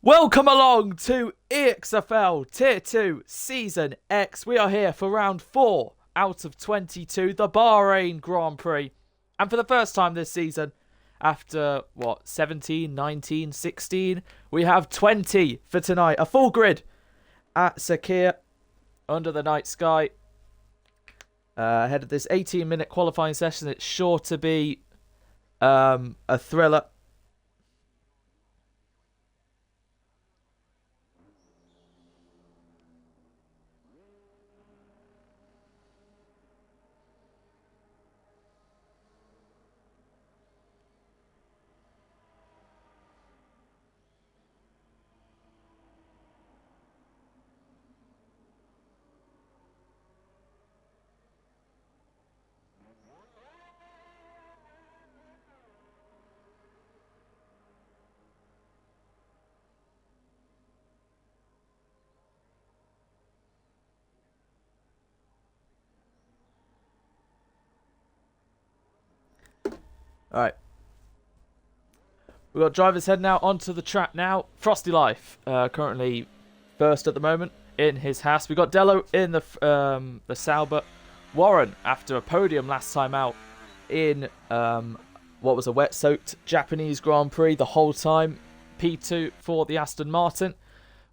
Welcome along to EXFL Tier 2 Season X. We are here for round 4 out of 22, the Bahrain Grand Prix. And for the first time this season, after, 17, 19, 16, we have 20 for tonight. A full grid at Sakir under the night sky. Ahead of this 18-minute qualifying session, it's sure to be a thriller. Alright. We've got drivers heading out onto the track now. Frosty Life, currently first at the moment in his Haas. We've got Dello in the Sauber. Warren, after a podium last time out in what was a wet-soaked Japanese Grand Prix the whole time. P2 for the Aston Martin.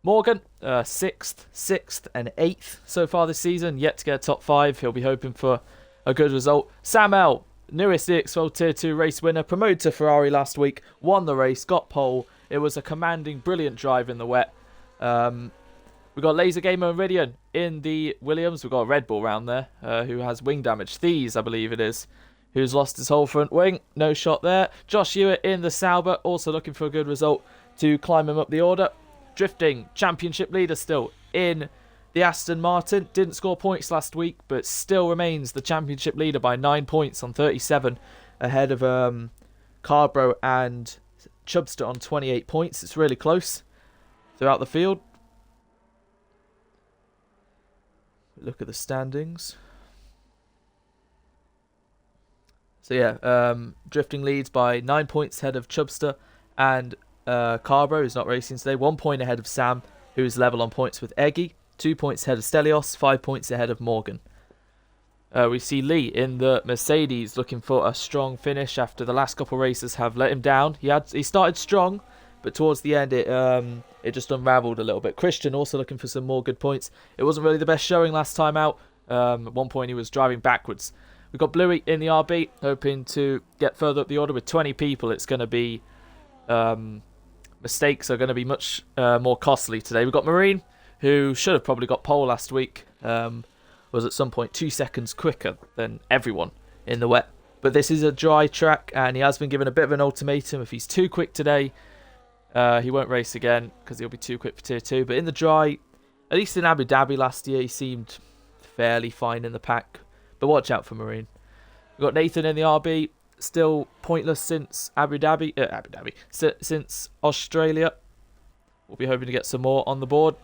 Morgan, 6th and 8th so far this season. Yet to get a top 5. He'll be hoping for a good result. Sam L, newest EXFL Tier 2 race winner, promoted to Ferrari last week, won the race, got pole. It was a commanding, brilliant drive in the wet. We've got Laser Gamer and Ridian in the Williams. We've got a Red Bull round there who has wing damage. Thies, I believe it is, who's lost his whole front wing. No shot there. Josh Hewitt in the Sauber, also looking for a good result to climb him up the order. Drifting, championship leader still in the Aston Martin. Didn't score points last week, but still remains the championship leader by 9 points on 37, ahead of Carbro and Chubster on 28 points. It's really close throughout the field. Look at the standings. So yeah, Drifting leads by 9 points ahead of Chubster and Carbro, who's not racing today. 1 point ahead of Sam, who's level on points with Eggy. 2 points ahead of Stelios, 5 points ahead of Morgan. We see Lee in the Mercedes looking for a strong finish after the last couple of races have let him down. He started strong, but towards the end it just unravelled a little bit. Christian also looking for some more good points. It wasn't really the best showing last time out. At one point he was driving backwards. We've got Bluey in the RB, hoping to get further up the order. With 20 people, it's going to be... mistakes are going to be much more costly today. We've got Marine, who should have probably got pole last week, was at some point 2 seconds quicker than everyone in the wet. But this is a dry track, and he has been given a bit of an ultimatum. If he's too quick today, he won't race again, because he'll be too quick for Tier 2. But in the dry, at least in Abu Dhabi last year, he seemed fairly fine in the pack. But watch out for Marine. We've got Nathan in the RB, still pointless since since Australia. We'll be hoping to get some more on the board,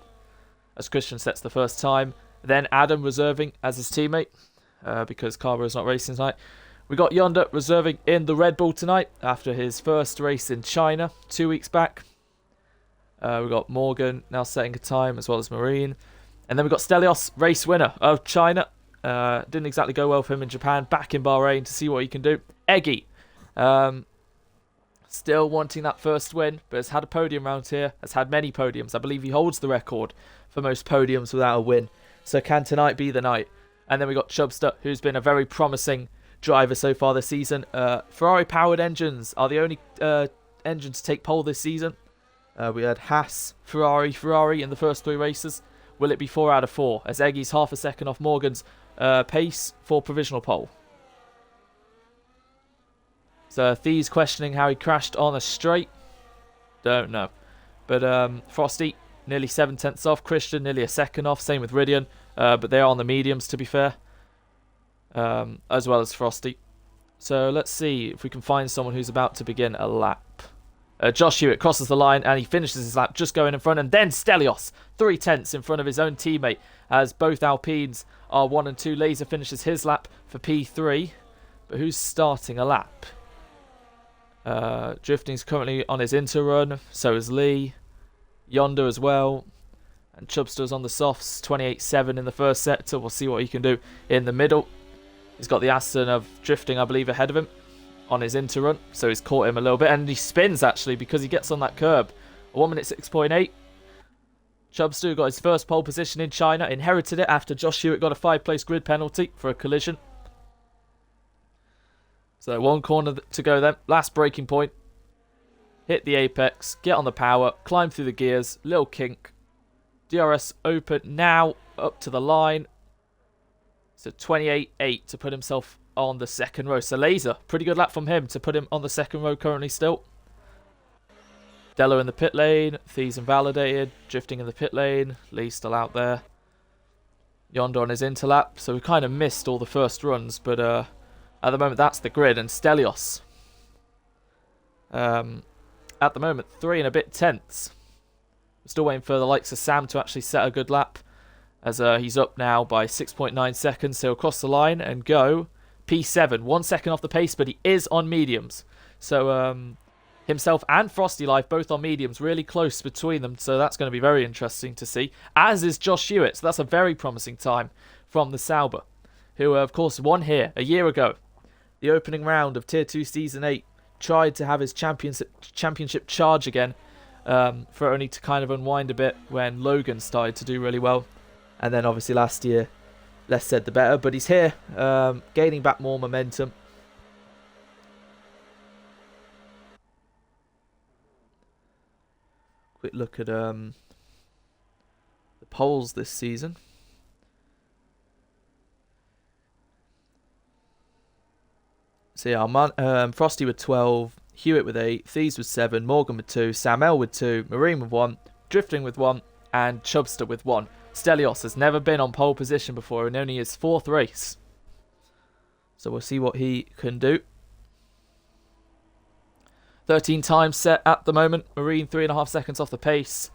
as Christian sets the first time. Then Adam reserving as his teammate, because Carver is not racing tonight. We got Yonder reserving in the Red Bull tonight after his first race in China 2 weeks back. We got Morgan now setting a time, as well as Marine. And then we got Stelios, race winner of China. Didn't exactly go well for him in Japan. Back in Bahrain to see what he can do. Eggy, still wanting that first win, but has had a podium round here. Has had many podiums. I believe he holds the record for most podiums without a win. So can tonight be the night? And then we got Chubster, who's been a very promising driver so far this season. Ferrari-powered engines are the only engines to take pole this season. We had Haas, Ferrari in the first 3 races. Will it be 4 out of 4? As Eggy's half a second off Morgan's pace for provisional pole. So Thie's questioning how he crashed on a straight. Don't know. But Frosty, nearly 7/10 off. Christian, nearly a second off. Same with Ridian. But they are on the mediums, to be fair. As well as Frosty. So let's see if we can find someone who's about to begin a lap. Josh Hewitt crosses the line and he finishes his lap just going in front. And then Stelios, 3/10 in front of his own teammate, as both Alpines are 1 and 2. Laser finishes his lap for P3. But who's starting a lap? Drifting's currently on his inter run. So is Lee. Yonder as well. And Chubster's on the softs, 28-7 in the first sector. We'll see what he can do in the middle. He's got the Aston of drifting, I believe, ahead of him on his interrun. So he's caught him a little bit. And he spins, actually, because he gets on that curb. 1 minute 6.8. Chubster got his first pole position in China. Inherited it after Josh Hewitt got a 5-place grid penalty for a collision. So 1 corner to go then. Last braking point. Hit the apex. Get on the power. Climb through the gears. Little kink. DRS open now. Up to the line. So 28.8 to put himself on the second row. So Laser, pretty good lap from him to put him on the second row currently still. Dello in the pit lane. Thies invalidated. Drifting in the pit lane. Lee still out there. Yonder on his interlap. So we kind of missed all the first runs. But at the moment that's the grid. And Stelios. At the moment 3 and a bit tenths. We're still waiting for the likes of Sam to actually set a good lap. As he's up now by 6.9 seconds. So he'll cross the line and go P7. 1 second off the pace, but he is on mediums. So himself and Frosty Life both on mediums. Really close between them. So that's going to be very interesting to see. As is Josh Hewitt. So that's a very promising time from the Sauber. Who, of course, won here a year ago. The opening round of Tier 2 Season 8. Tried to have his championship charge again. For only to kind of unwind a bit when Logan started to do really well. And then obviously last year, less said the better. But he's here, gaining back more momentum. Quick look at the polls this season. So yeah, Frosty with 12, Hewitt with 8, Thies with 7, Morgan with 2, Sam L with 2, Marine with 1, Drifting with 1, and Chubster with 1. Stelios has never been on pole position before and only his 4th race. So we'll see what he can do. 13 times set at the moment. Marine 3.5 seconds off the pace.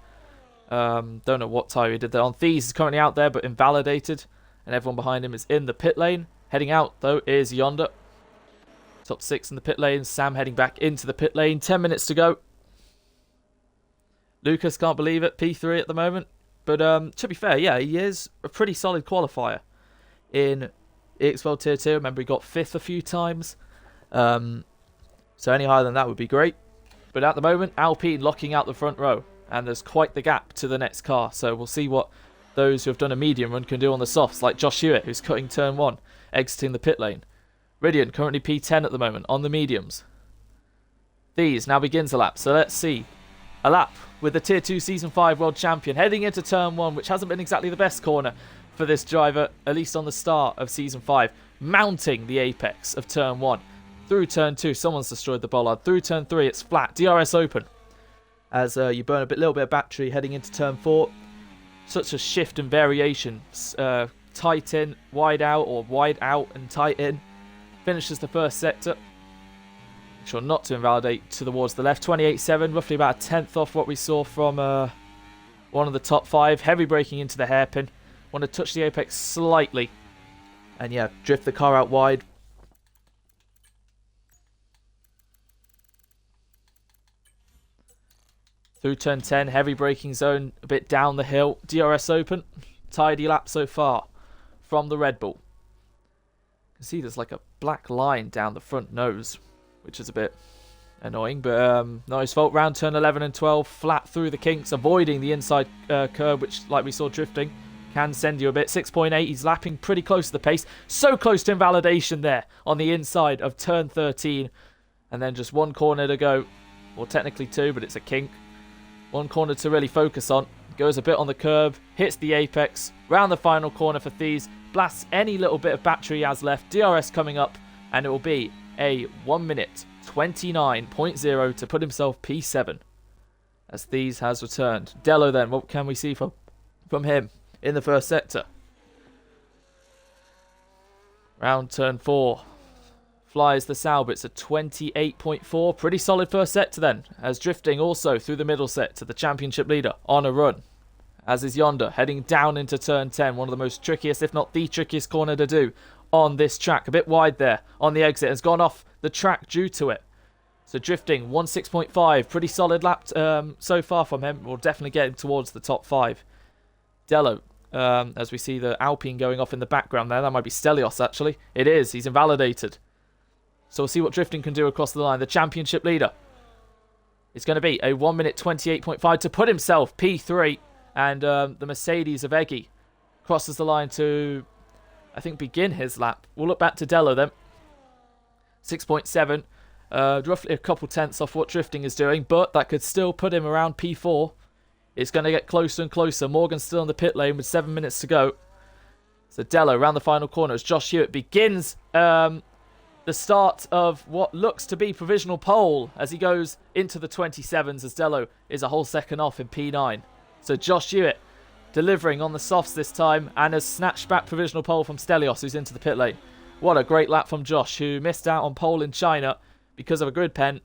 Don't know what tyre he did there on. Thies is currently out there but invalidated. And everyone behind him is in the pit lane. Heading out though is Yonder. Top 6 in the pit lane. Sam heading back into the pit lane. 10 minutes to go. Lucas can't believe it. P3 at the moment. But to be fair, yeah, he is a pretty solid qualifier in EXFL Tier 2. Remember, he got 5th a few times. So any higher than that would be great. But at the moment, Alpine locking out the front row. And there's quite the gap to the next car. So we'll see what those who have done a medium run can do on the softs. Like Josh Hewitt, who's cutting turn 1, exiting the pit lane. Ridian, currently P10 at the moment, on the mediums. These now begins a lap. So let's see. A lap with the Tier 2 Season 5 World Champion heading into Turn 1, which hasn't been exactly the best corner for this driver, at least on the start of Season 5. Mounting the apex of Turn 1. Through Turn 2, someone's destroyed the bollard. Through Turn 3, it's flat. DRS open. As you burn a little bit of battery heading into Turn 4. Such a shift and variation. Tight in, wide out, or wide out and tight in. Finishes the first sector. Make sure not to invalidate towards the left. 28.7, roughly about a tenth off what we saw from one of the top 5. Heavy braking into the hairpin. Want to touch the apex slightly. And yeah, drift the car out wide. Through turn 10, heavy braking zone, a bit down the hill. DRS open. Tidy lap so far from the Red Bull. You can see there's like a black line down the front nose, which is a bit annoying, but not his fault. Round turn 11 and 12, flat through the kinks, avoiding the inside curb, which, like we saw drifting, can send you a bit. 6.8, he's lapping pretty close to the pace. So close to invalidation there on the inside of turn 13. And then just one corner to go. Well, technically 2, but it's a kink. One corner to really focus on. Goes a bit on the curb, hits the apex. Round the final corner for Thies. Blasts any little bit of battery he has left. DRS coming up, and it will be a 1 minute 29.0 to put himself P7 as Thies has returned. Dello then, what can we see from him in the first sector? Round turn 4. Flies the Sauber. It's a 28.4. Pretty solid first sector then. As drifting also through the middle sector. The championship leader on a run. As is Yonder heading down into turn 10. One of the most trickiest, if not the trickiest corner to do on this track. A bit wide there on the exit. Has gone off the track due to it. So drifting 1:06.5, pretty solid lap so far from him. We'll definitely get him towards the top 5. Dello, as we see the Alpine going off in the background there. That might be Stelios, actually. It is. He's invalidated. So we'll see what drifting can do across the line. The championship leader is going to be a 1:28.5 to put himself P3. And the Mercedes of Eggy crosses the line to, I think, begin his lap. We'll look back to Dello then. 6.7. Roughly a couple tenths off what drifting is doing, but that could still put him around P4. It's going to get closer and closer. Morgan's still on the pit lane with 7 minutes to go. So Dello around the final corner as Josh Hewitt begins the start of what looks to be provisional pole as he goes into the 27s, as Dello is a whole second off in P9. So Josh Hewitt delivering on the softs this time and has snatched back provisional pole from Stelios, who's into the pit lane. What a great lap from Josh, who missed out on pole in China because of a grid pen.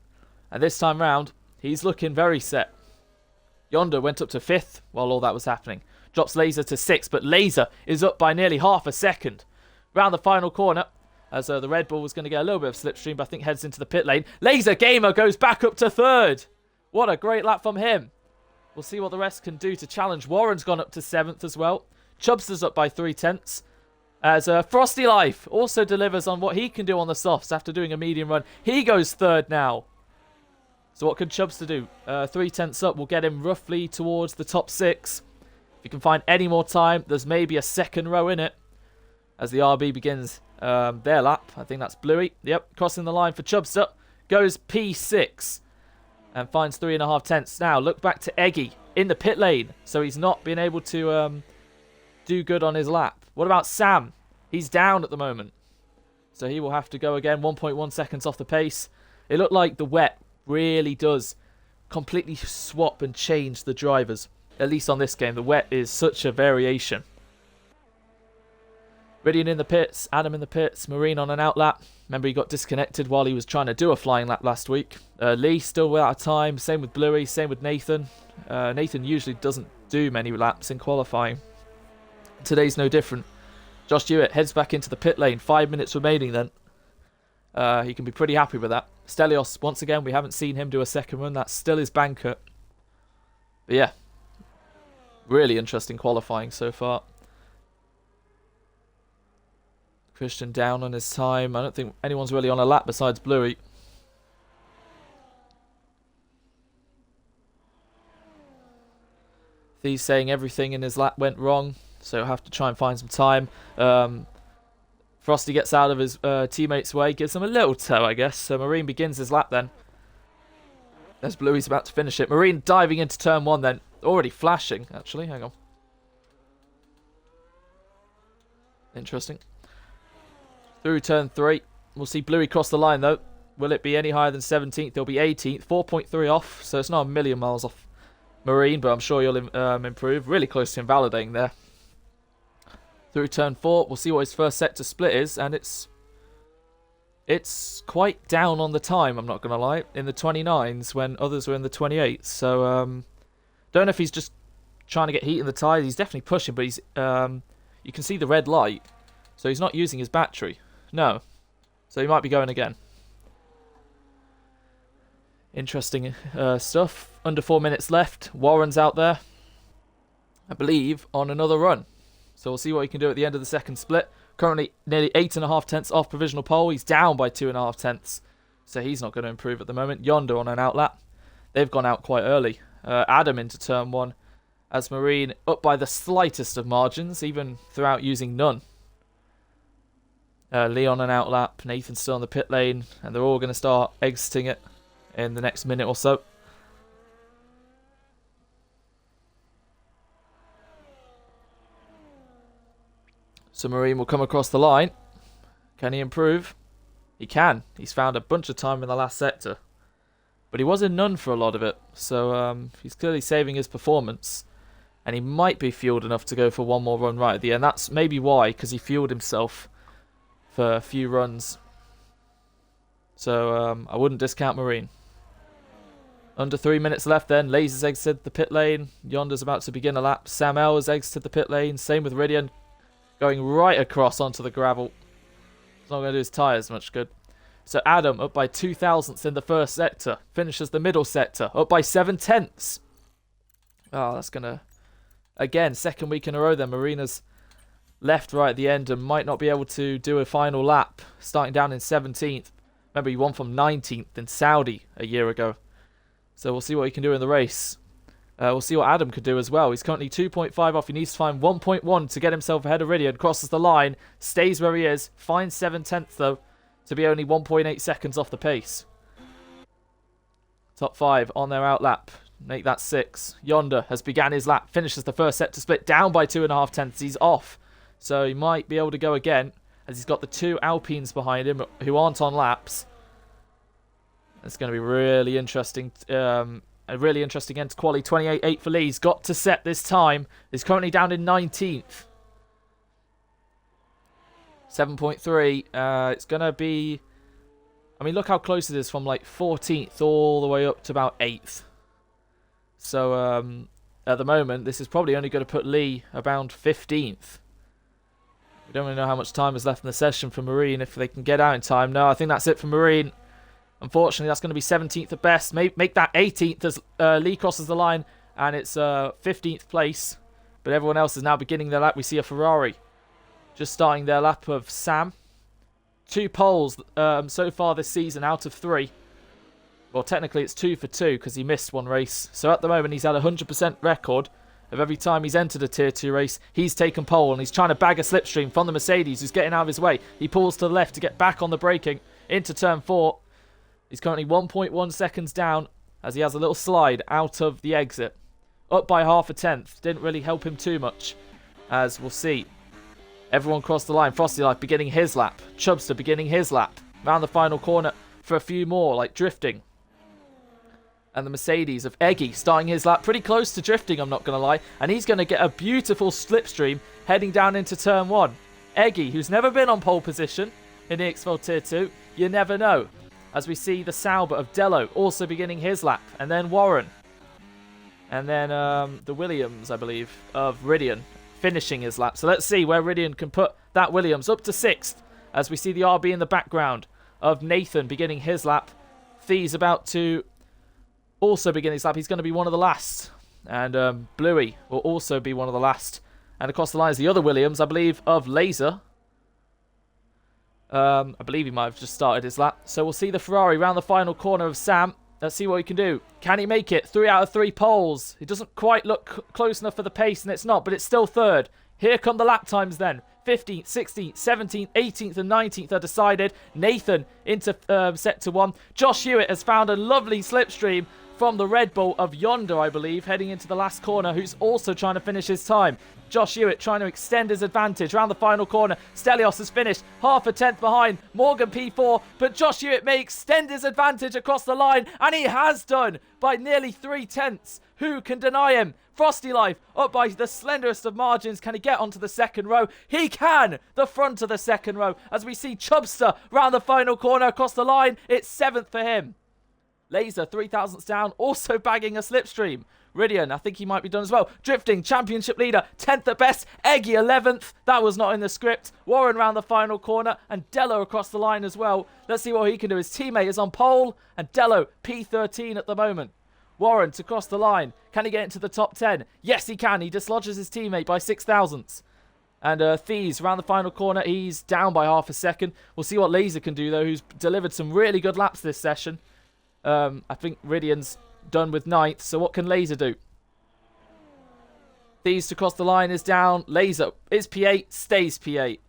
And this time round, he's looking very set. Yonder went up to 5th while all that was happening. Drops Laser to 6th, but Laser is up by nearly half a second. Round the final corner, as the Red Bull was going to get a little bit of slipstream, but I think heads into the pit lane. Laser Gamer goes back up to 3rd. What a great lap from him. We'll see what the rest can do to challenge. Warren's gone up to 7th as well. Chubster's up by 3 tenths. As Frosty Life also delivers on what he can do on the softs after doing a medium run. He goes 3rd now. So what can Chubster do? 3 tenths up will get him roughly towards the top 6. If you can find any more time, there's maybe a second row in it. As the RB begins their lap. I think that's Bluey. Yep, crossing the line for Chubster. Goes P6. And finds 3.5 tenths. Now, look back to Eggy in the pit lane. So he's not been able to do good on his lap. What about Sam? He's down at the moment. So he will have to go again. 1.1 seconds off the pace. It looked like the wet really does completely swap and change the drivers. At least on this game. The wet is such a variation. Ridian in the pits. Adam in the pits. Marine on an out lap. Remember, he got disconnected while he was trying to do a flying lap last week. Lee still without time. Same with Bluey. Same with Nathan. Nathan usually doesn't do many laps in qualifying. Today's no different. Josh Hewitt heads back into the pit lane. 5 minutes remaining then. He can be pretty happy with that. Stelios, once again, we haven't seen him do a second run. That's still his banker. But yeah. Really interesting qualifying so far. Christian down on his time. I don't think anyone's really on a lap besides Bluey. He's saying everything in his lap went wrong, so he'll have to try and find some time. Frosty gets out of his teammate's way, gives him a little tow, I guess. So Marine begins his lap then. As Bluey's about to finish it. Marine diving into turn 1 then. Already flashing, actually. Hang on. Interesting. Through turn 3. We'll see Bluey cross the line, though. Will it be any higher than 17th? He'll be 18th. 4.3 off, so it's not a million miles off Marine, but I'm sure you'll improve. Really close to invalidating there. Through turn 4, we'll see what his first sector split is, and it's quite down on the time, I'm not going to lie, in the 29s when others were in the 28s. So, don't know if he's just trying to get heat in the tyres. He's definitely pushing, but he's you can see the red light, so he's not using his battery. No. So he might be going again. Interesting stuff. Under 4 minutes left. Warren's out there, I believe, on another run. So we'll see what he can do at the end of the second split. Currently nearly 8.5 tenths off provisional pole. He's down by 2.5 tenths. So he's not going to improve at the moment. Yonder on an out lap. They've gone out quite early. Adam into turn 1. As Marine up by the slightest of margins, even throughout using none. Leon an out lap. Nathan's still on the pit lane. And they're all going to start exiting it in the next minute or so. So Marine will come across the line. Can he improve? He can. He's found a bunch of time in the last sector. But he was in none for a lot of it. So he's clearly saving his performance. And he might be fueled enough to go for one more run right at the end. That's maybe why, because he fueled himself for a few runs. So I wouldn't discount Marine. Under 3 minutes left then. Lasers exited the pit lane. Yonder's about to begin a lap. Sam L has exited the pit lane. Same with Ridian. Going right across onto the gravel. It's not going to do his tyres much good. So Adam up by 2 thousandths in the first sector. Finishes the middle sector. Up by 7 tenths. Oh, that's going to... Again, second week in a row then. Marina's left right at the end and might not be able to do a final lap. Starting down in 17th. Remember, he won from 19th in Saudi a year ago. So we'll see what he can do in the race. We'll see what Adam could do as well. He's currently 2.5 off. He needs to find 1.1 to get himself ahead of Ridian. Crosses the line. Stays where he is. Finds 7 tenths though. To be only 1.8 seconds off the pace. Top 5 on their out lap. Make that 6. Yonder has began his lap. Finishes the first sector split. Down by 2.5 tenths. He's off. So he might be able to go again. As he's got the 2 Alpines behind him who aren't on laps. It's going to be really interesting. A really interesting end to quali. 28.8 for Lee. He's got to set this time. He's currently down in 19th. 7.3. It's going to be... I mean, look how close it is from like 14th all the way up to about 8th. So, at the moment, this is probably only going to put Lee around 15th. We don't really know how much time is left in the session for Marine, if they can get out in time. No, I think that's it for Marine. Unfortunately, that's going to be 17th at best. Make that 18th as Lee crosses the line, and it's 15th place. But everyone else is now beginning their lap. We see a Ferrari just starting their lap of Sam. 2 poles so far this season out of 3. Well, technically it's 2 for 2 because he missed 1 race. So at the moment, he's had a 100% record of every time he's entered a Tier 2 race. He's taken pole, and he's trying to bag a slipstream from the Mercedes, who's getting out of his way. He pulls to the left to get back on the braking into turn 4. He's currently 1.1 seconds down as he has a little slide out of the exit. Up by half a tenth. Didn't really help him too much, as we'll see. Everyone crossed the line. Frosty Life beginning his lap. Chubster beginning his lap. Round the final corner for a few more, like drifting. And the Mercedes of Eggy starting his lap pretty close to drifting, I'm not going to lie. And he's going to get a beautiful slipstream heading down into turn 1. Eggy, who's never been on pole position in EXFL Tier 2. You never know. As we see the Sauber of Dello also beginning his lap. And then Warren. And then the Williams, I believe, of Ridian finishing his lap. So let's see where Ridian can put that Williams up to 6th. As we see the RB in the background of Nathan beginning his lap. Thee's about to also begin his lap. He's going to be one of the last. And Bluey will also be one of the last. And across the line is the other Williams, I believe, of Laser. I believe he might have just started his lap. So we'll see the Ferrari round the final corner of Sam. Let's see what he can do. Can he make it? 3 out of 3 poles. It doesn't quite look close enough for the pace, and it's not, but it's still 3rd. Here come the lap times then. 15th, 16th, 17th, 18th and 19th are decided. Nathan into sector 1. Josh Hewitt has found a lovely slipstream from the Red Bull of Yonder, I believe, heading into the last corner, who's also trying to finish his time. Josh Hewitt trying to extend his advantage around the final corner. Stelios has finished half a tenth behind Morgan P4, but Josh Hewitt may extend his advantage across the line, and he has done by nearly 3 tenths. Who can deny him? Frosty Life up by the slenderest of margins. Can he get onto the second row? He can! The front of the second row as we see Chubster round the final corner across the line. It's 7th for him. Laser, 3 thousandths down, also bagging a slipstream. Ridian, I think he might be done as well. Drifting, championship leader, 10th at best. Eggy, 11th. That was not in the script. Warren round the final corner, and Dello across the line as well. Let's see what he can do. His teammate is on pole, and Dello, P13 at the moment. Warren to cross the line. Can he get into the top 10? Yes, he can. He dislodges his teammate by 6 thousandths. And Thieves round the final corner. He's down by half a second. We'll see what Laser can do, though, who's delivered some really good laps this session. I think Ridian's done with 9th, so what can Laser do? Thieves to cross the line is down. Laser is P8, stays P8.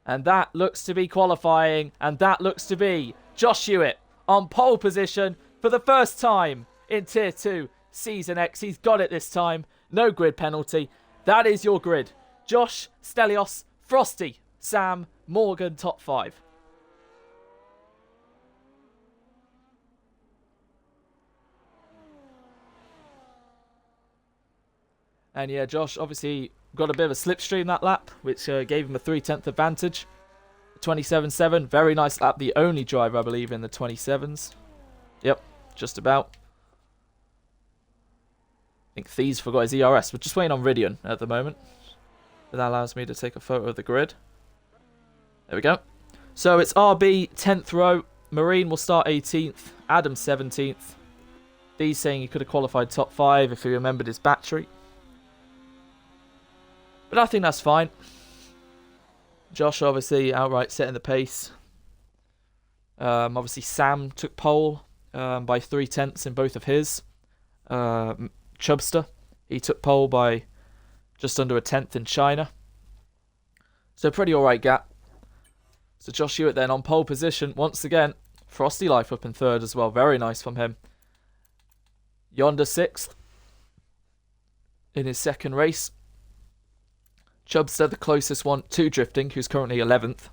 And that looks to be qualifying, and that looks to be Josh Hewitt on pole position for the first time in Tier 2 Season X. He's got it this time. No grid penalty. That is your grid. Josh, Stelios, Frosty, Sam, Morgan, top 5. And yeah, Josh obviously got a bit of a slipstream that lap, which gave him a 3/10 advantage. 27.7, very nice lap. The only driver, I believe, in the 27s. Yep, just about. I think Thieves forgot his ERS. We're just waiting on Ridian at the moment. But that allows me to take a photo of the grid. There we go. So it's RB 10th row. Marine will start 18th. Adam 17th. D's saying he could have qualified top 5 if he remembered his battery. But I think that's fine. Josh obviously outright setting the pace. Obviously Sam took pole by 3/10 in both of his. Chubster, he took pole by just under a 10th in China. So pretty alright gap. So Josh Hewitt then on pole position once again. Frosty Life up in 3rd as well. Very nice from him. Yonder 6th in his 2nd race. Chubster the closest one to drifting, who's currently 11th.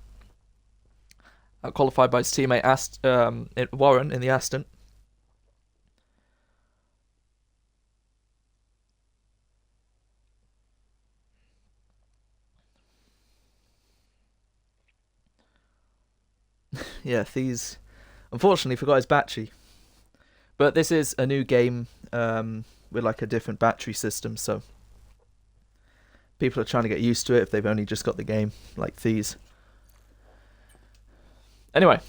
Qualified by his teammate Warren in the Aston. Yeah, Thies unfortunately forgot his battery. But this is a new game with like a different battery system, so people are trying to get used to it if they've only just got the game, like Thies. Anyway,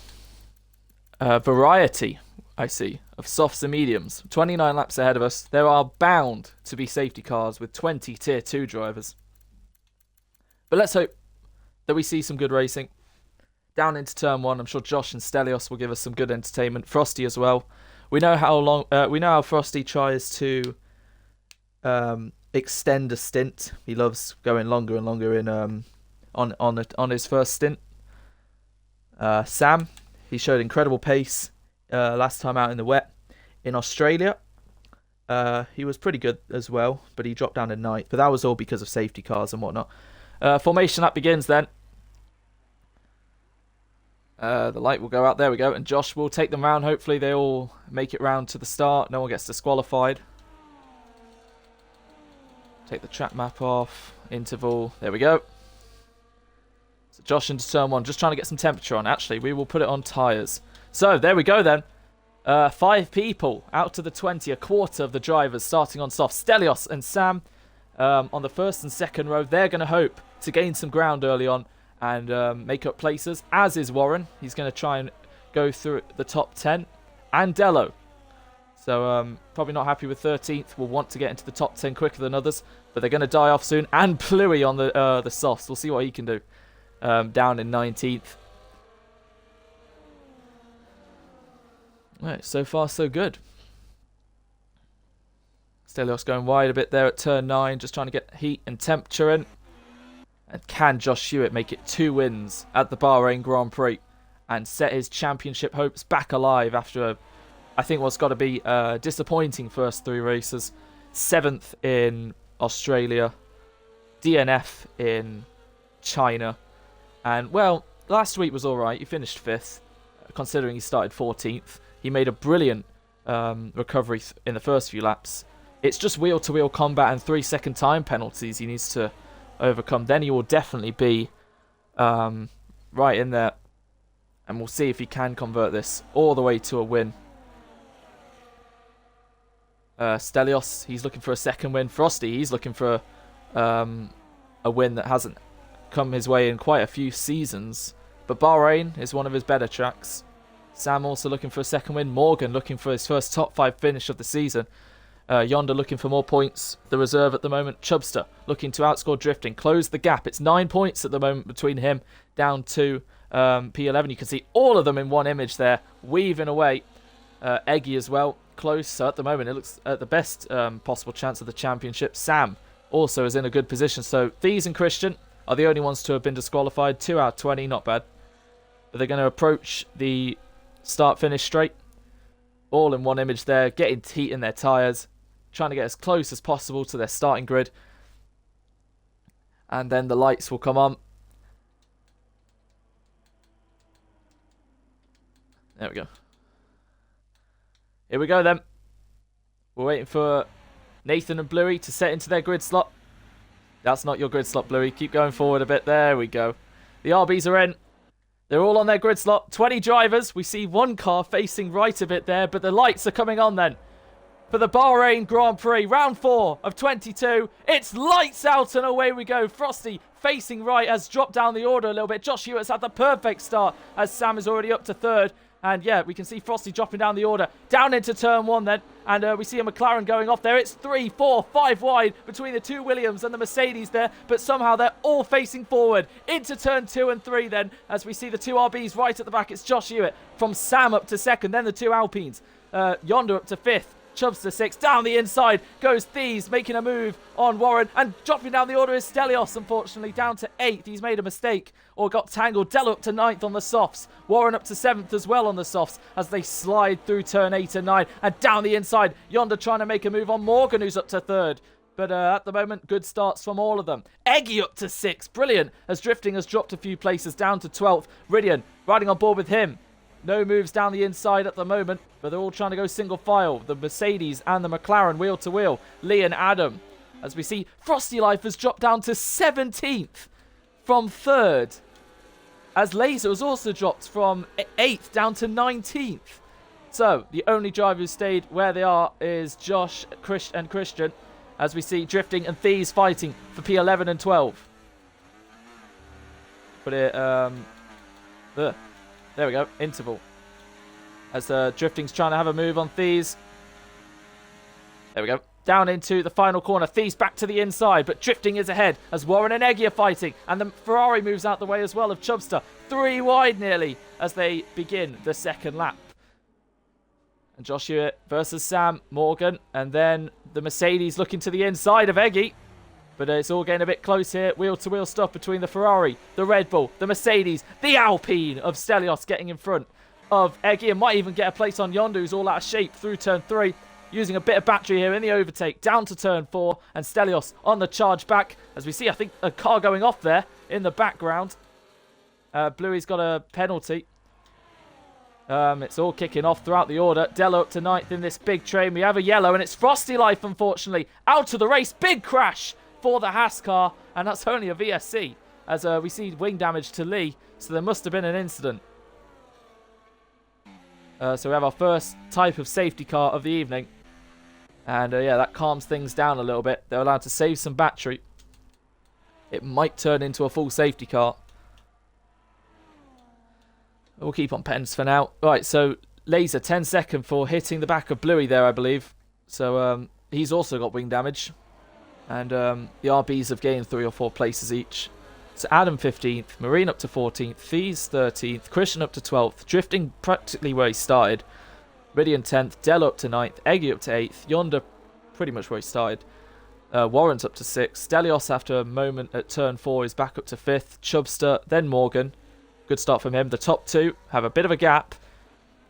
variety, I see, of softs and mediums. 29 laps ahead of us. There are bound to be safety cars with 20 Tier 2 drivers. But let's hope that we see some good racing. Down into turn 1, I'm sure Josh and Stelios will give us some good entertainment. Frosty as well. We know how Frosty tries to extend a stint. He loves going longer and longer in on his first stint. Sam, he showed incredible pace last time out in the wet. In Australia, he was pretty good as well, but he dropped down to 9th. But that was all because of safety cars and whatnot. Formation that begins then. The light will go out. There we go. And Josh will take them round. Hopefully they all make it round to the start. No one gets disqualified. Take the track map off. Interval. There we go. So Josh into turn 1. Just trying to get some temperature on. Actually, we will put it on tyres. So there we go then. 5 people out to the 20. A quarter of the drivers starting on soft. Stelios and Sam on the 1st and 2nd row. They're going to hope to gain some ground early on and make up places, as is Warren. He's going to try and go through the top 10. And Dello. So probably not happy with 13th. Will want to get into the top 10 quicker than others. But they're going to die off soon. And Pluie on the softs. We'll see what he can do. Down in 19th. Right, so far so good. Stelios going wide a bit there at turn 9. Just trying to get heat and temperature in. And can Josh Hewitt make it 2 wins at the Bahrain Grand Prix and set his championship hopes back alive after, I think, what's got to be a disappointing first 3 races. 7th in Australia, DNF in China. And, well, last week was alright. He finished 5th, considering he started 14th. He made a brilliant recovery in the first few laps. It's just wheel-to-wheel combat and 3-second time penalties he needs to overcome. Then he will definitely be right in there, and we'll see if he can convert this all the way to a win. Stelios, he's looking for a 2nd win. Frosty, he's looking for a win that hasn't come his way in quite a few seasons, but Bahrain is one of his better tracks. Sam also looking for a 2nd win. Morgan looking for his first top 5 finish of the season. Yonder looking for more points. The reserve at the moment. Chubster looking to outscore drifting. Close the gap. It's 9 points at the moment between him down to P11. You can see all of them in one image there. Weaving away. Eggy as well. Close. So at the moment it looks at the best possible chance of the championship. Sam also is in a good position. So Thies and Christian are the only ones to have been disqualified. 2 out of 20. Not bad. But they're going to approach the start-finish straight. All in one image there. Getting heat in their tyres. Trying to get as close as possible to their starting grid. And then the lights will come on. There we go. Here we go then. We're waiting for Nathan and Bluey to set into their grid slot. That's not your grid slot, Bluey. Keep going forward a bit. There we go. The RBs are in. They're all on their grid slot. 20 drivers. We see one car facing right a bit there, but the lights are coming on then. For the Bahrain Grand Prix, round 4 of 22. It's lights out and away we go. Frosty facing right has dropped down the order a little bit. Josh Hewitt's had the perfect start as Sam is already up to 3rd. And yeah, we can see Frosty dropping down the order. Down into turn 1 then. And we see a McLaren going off there. It's 3, 4, 5 wide between the 2 Williams and the Mercedes there. But somehow they're all facing forward. Into turn 2 and 3 then. As we see the 2 RBs right at the back. It's Josh Hewitt from Sam up to 2nd. Then the 2 Alpines. Yonder up to 5th. Chubbs to 6th. Down the inside goes Thieves, making a move on Warren. And dropping down the order is Stelios, unfortunately. Down to 8th. He's made a mistake or got tangled. Dello up to 9th on the softs. Warren up to 7th as well on the softs as they slide through turn 8 and 9. And down the inside, Yonder trying to make a move on Morgan, who's up to 3rd. But at the moment, good starts from all of them. Eggy up to 6th. Brilliant. As Drifting has dropped a few places down to 12th. Ridian riding on board with him. No moves down the inside at the moment, but they're all trying to go single file. The Mercedes and the McLaren wheel to wheel. Lee and Adam. As we see, Frosty Life has dropped down to 17th from 3rd. As Laser has also dropped from 8th down to 19th. So, the only driver who stayed where they are is Josh and Christian. As we see Drifting and Thieves fighting for P11 and 12. Put it, there we go, interval. As Drifting's trying to have a move on Thieves. There we go. Down into the final corner. Thieves back to the inside, but Drifting is ahead as Warren and Eggy are fighting. And the Ferrari moves out the way as well of Chubster. 3 wide nearly as they begin the 2nd lap. And Josh Hewitt versus Sam Morgan. And then the Mercedes looking to the inside of Eggy. But it's all getting a bit close here. Wheel-to-wheel stuff between the Ferrari, the Red Bull, the Mercedes, the Alpine of Stelios getting in front of Eggy. And might even get a place on Yondu, who's all out of shape through turn 3. Using a bit of battery here in the overtake. Down to turn 4. And Stelios on the charge back. As we see, I think a car going off there in the background. Bluey's got a penalty. It's all kicking off throughout the order. Dello up to 9th in this big train. We have a yellow, and it's Frosty Life, unfortunately. Out of the race. Big crash for the Haas car, and that's only a VSC, as we see wing damage to Lee, so there must have been an incident. So we have our first type of safety car of the evening, and yeah, that calms things down a little bit. They're allowed to save some battery. It might turn into a full safety car. We'll keep on pens for now. Right, so Laser, 10-second for hitting the back of Bluey there, I believe. So he's also got wing damage. And the RBs have gained 3 or 4 places each. So Adam 15th, Marine up to 14th, Thieves 13th, Christian up to 12th, Drifting practically where he started, Ridian 10th, Dell up to 9th, Eggy up to 8th, Yonder pretty much where he started, Warren's up to 6th, Stelios after a moment at turn 4 is back up to 5th, Chubster, then Morgan. Good start from him. The top 2 have a bit of a gap,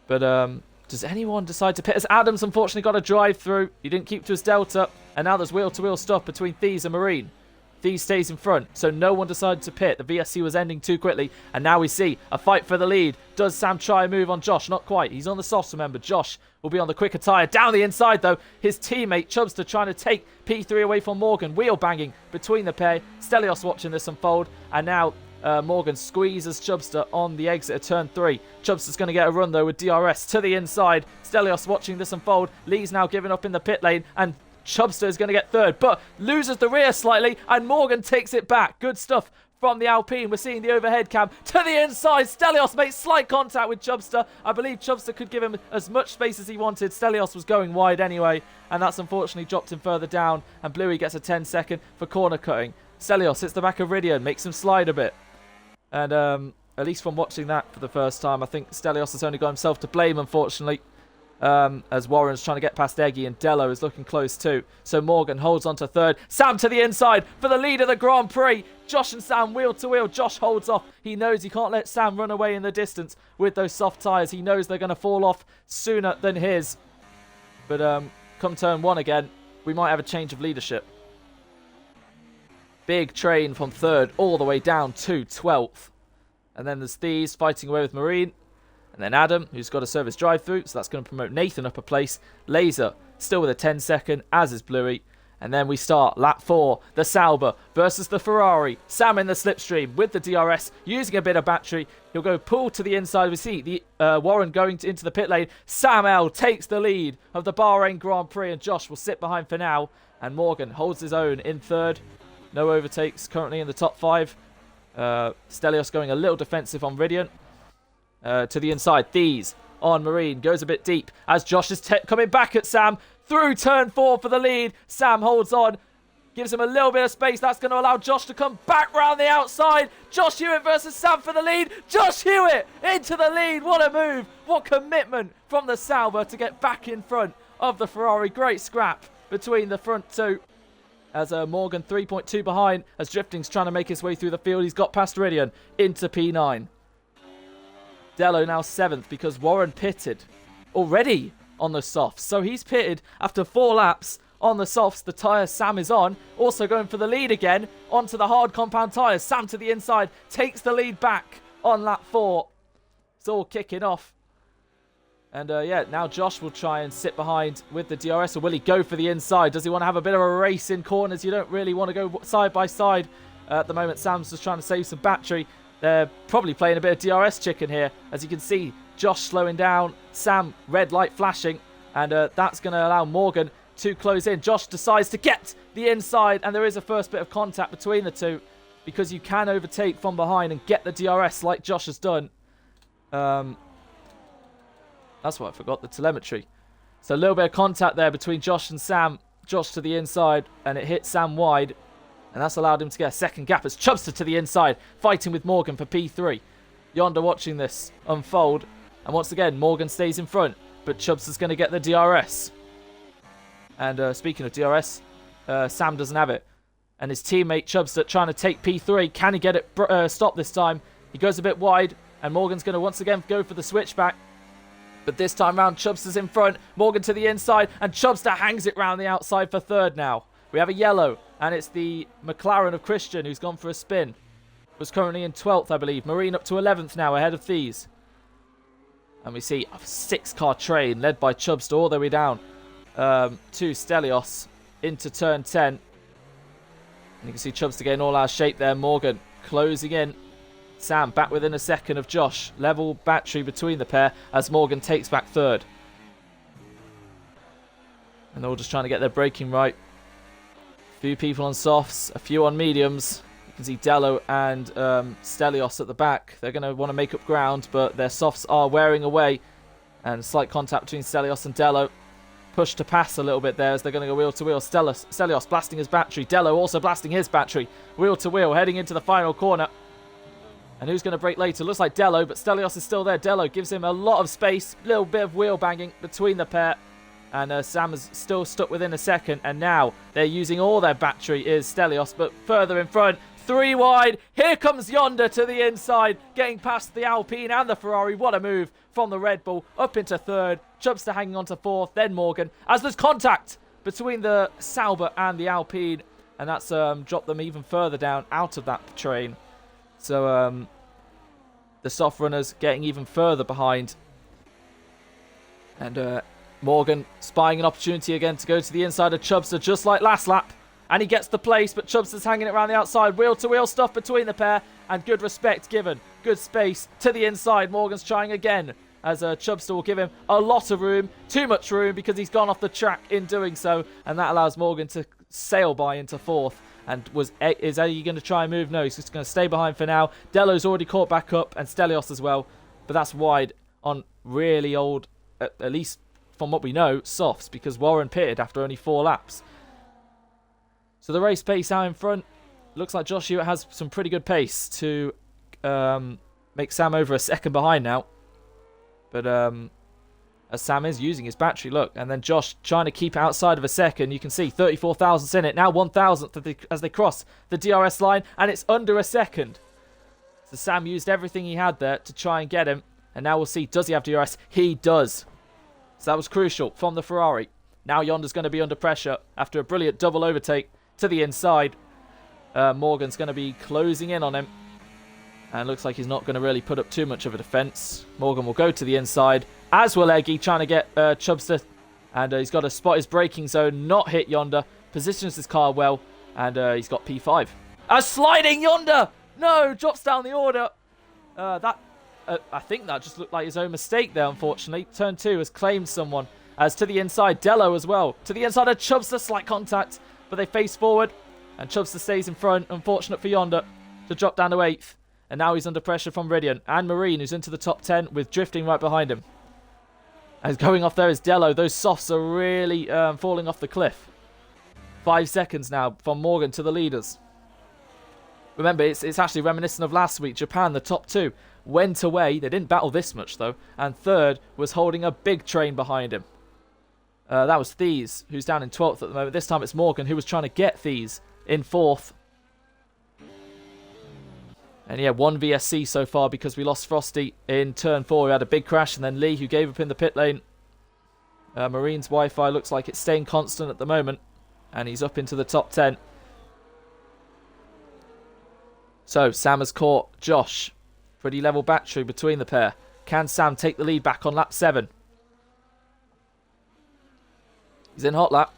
but does anyone decide to pit? As Adams unfortunately got a drive through. He didn't keep to his delta. And now there's wheel-to-wheel stuff between Thieves and Marine. Thieves stays in front, so no one decided to pit. The VSC was ending too quickly. And now we see a fight for the lead. Does Sam try a move on Josh? Not quite. He's on the softs, remember. Josh will be on the quicker tyre. Down the inside, though. His teammate, Chubster, trying to take P3 away from Morgan. Wheel banging between the pair. Stelios watching this unfold. And now Morgan squeezes Chubster on the exit of turn 3. Chubster's going to get a run, though, with DRS to the inside. Stelios watching this unfold. Lee's now giving up in the pit lane. And Chubster is going to get 3rd, but loses the rear slightly, and Morgan takes it back. Good stuff from the Alpine. We're seeing the overhead cam to the inside. Stelios makes slight contact with Chubster. I believe Chubster could give him as much space as he wanted. Stelios was going wide anyway, and that's unfortunately dropped him further down, and Bluey gets a 10-second for corner cutting. Stelios hits the back of Ridian, makes him slide a bit. And at least from watching that for the first time, I think Stelios has only got himself to blame, unfortunately. As Warren's trying to get past Eggy and Dello is looking close too. So Morgan holds on to 3rd. Sam to the inside for the lead of the Grand Prix. Josh and Sam wheel to wheel. Josh holds off. He knows he can't let Sam run away in the distance with those soft tyres. He knows they're going to fall off sooner than his. But come turn 1 again, we might have a change of leadership. Big train from 3rd all the way down to 12th. And then there's Thieves fighting away with Marine. And then Adam, who's got a service drive-through, so that's going to promote Nathan up a place. Laser, still with a 10-second, as is Bluey. And then we start lap 4, the Sauber versus the Ferrari. Sam in the slipstream with the DRS, using a bit of battery. He'll go pull to the inside. We see the Warren going into the pit lane. Sam L takes the lead of the Bahrain Grand Prix, and Josh will sit behind for now. And Morgan holds his own in 3rd. No overtakes currently in the top 5. Stelios going a little defensive on Ridian. to the inside. These on Marine. Goes a bit deep as Josh is coming back at Sam. Through turn 4 for the lead. Sam holds on. Gives him a little bit of space. That's going to allow Josh to come back round the outside. Josh Hewitt versus Sam for the lead. Josh Hewitt into the lead. What a move. What commitment from the Sauber to get back in front of the Ferrari. Great scrap between the front two. As Morgan 3.2 behind. As Drifting's trying to make his way through the field. He's got past Iridian into P9. Dello now 7th because Warren pitted already on the softs. So he's pitted after 4 laps on the softs. The tyres Sam is on. Also going for the lead again. Onto the hard compound tyres. Sam to the inside. Takes the lead back on lap 4. It's all kicking off. And yeah, now Josh will try and sit behind with the DRS. Or will he go for the inside? Does he want to have a bit of a race in corners? You don't really want to go side by side. At the moment, Sam's just trying to save some battery. They're probably playing a bit of DRS chicken here. As you can see, Josh slowing down. Sam, red light flashing. And that's going to allow Morgan to close in. Josh decides to get the inside. And there is a first bit of contact between the two. Because you can overtake from behind and get the DRS like Josh has done. That's what I forgot, the telemetry. So a little bit of contact there between Josh and Sam. Josh to the inside. And it hit Sam wide. And that's allowed him to get a second gap as Chubster to the inside, fighting with Morgan for P3. Yonder watching this unfold. And once again, Morgan stays in front, but Chubster's going to get the DRS. And speaking of DRS, Sam doesn't have it. And his teammate Chubster trying to take P3. Can he get it stopped this time? He goes a bit wide, and Morgan's going to once again go for the switchback. But this time round, Chubster's in front. Morgan to the inside, and Chubster hangs it round the outside for third now. We have a yellow, and it's the McLaren of Christian who's gone for a spin. Was currently in 12th, I believe. Marine up to 11th now, ahead of these. And we see a 6-car train led by Chubster all the way down to Stelios into turn 10. And you can see Chubster getting all out of shape there. Morgan closing in. Sam back within a second of Josh. Level battery between the pair as Morgan takes back third. And they're all just trying to get their braking right. Few people on softs, a few on mediums. You can see Dello and Stelios at the back. They're going to want to make up ground, but their softs are wearing away. And slight contact between Stelios and Dello. Push to pass a little bit there as they're going to go wheel to wheel. Stelios blasting his battery. Dello also blasting his battery. Wheel to wheel, heading into the final corner. And who's going to brake later? Looks like Dello, but Stelios is still there. Dello gives him a lot of space. Little bit of wheel banging between the pair. And Sam is still stuck within a second. And now they're using all their battery is Stelios. But further in front, 3 wide. Here comes Yonder to the inside. Getting past the Alpine and the Ferrari. What a move from the Red Bull. Up into third. Chubster hanging on to fourth. Then Morgan. As there's contact between the Sauber and the Alpine. And that's dropped them even further down out of that train. So the soft runners getting even further behind. And Morgan spying an opportunity again to go to the inside of Chubster, just like last lap. And he gets the place, but Chubster's hanging it around the outside. Wheel-to-wheel stuff between the pair. And good respect given. Good space to the inside. Morgan's trying again. As Chubster will give him a lot of room. Too much room because he's gone off the track in doing so. And that allows Morgan to sail by into fourth. And is he going to try and move? No, he's just going to stay behind for now. Dello's already caught back up. And Stelios as well. But that's wide on really old, at least from what we know, softs, because Warren pitted after only 4 laps. So the race pace out in front. Looks like Josh Hewitt has some pretty good pace to make Sam over a second behind now. But as Sam is using his battery, look. And then Josh trying to keep it outside of a second. You can see 34 thousandths in it. Now 1,000th as they cross the DRS line. And it's under a second. So Sam used everything he had there to try and get him. And now we'll see, does he have DRS? He does. So that was crucial from the Ferrari. Now Yonder's going to be under pressure after a brilliant double overtake to the inside. Morgan's going to be closing in on him. And looks like he's not going to really put up too much of a defence. Morgan will go to the inside, as will Eggy, trying to get Chubster. And he's got to spot his braking zone, not hit Yonder. Positions his car well, and he's got P5. Sliding Yonder! No, drops down the order. I think that just looked like his own mistake there, unfortunately. Turn 2 has claimed someone. As to the inside, Dello as well. To the inside of Chubster, slight contact. But they face forward, and Chubster stays in front. Unfortunate for Yonder to drop down to 8th. And now he's under pressure from Ridian and Marine, who's into the top 10 with Drifting right behind him. As going off there is Dello. Those softs are really falling off the cliff. 5 seconds now from Morgan to the leaders. Remember, it's actually reminiscent of last week. Japan, the top 2, went away. They didn't battle this much, though. And third was holding a big train behind him. That was Thies, who's down in 12th at the moment. This time it's Morgan, who was trying to get Thies in 4th. And yeah, 1 VSC so far because we lost Frosty in turn 4. We had a big crash, and then Lee, who gave up in the pit lane. Marine's Wi-Fi looks like it's staying constant at the moment. And he's up into the top 10. So, Sam has caught Josh. Pretty level battery between the pair. Can Sam take the lead back on lap 7? He's in hot lap.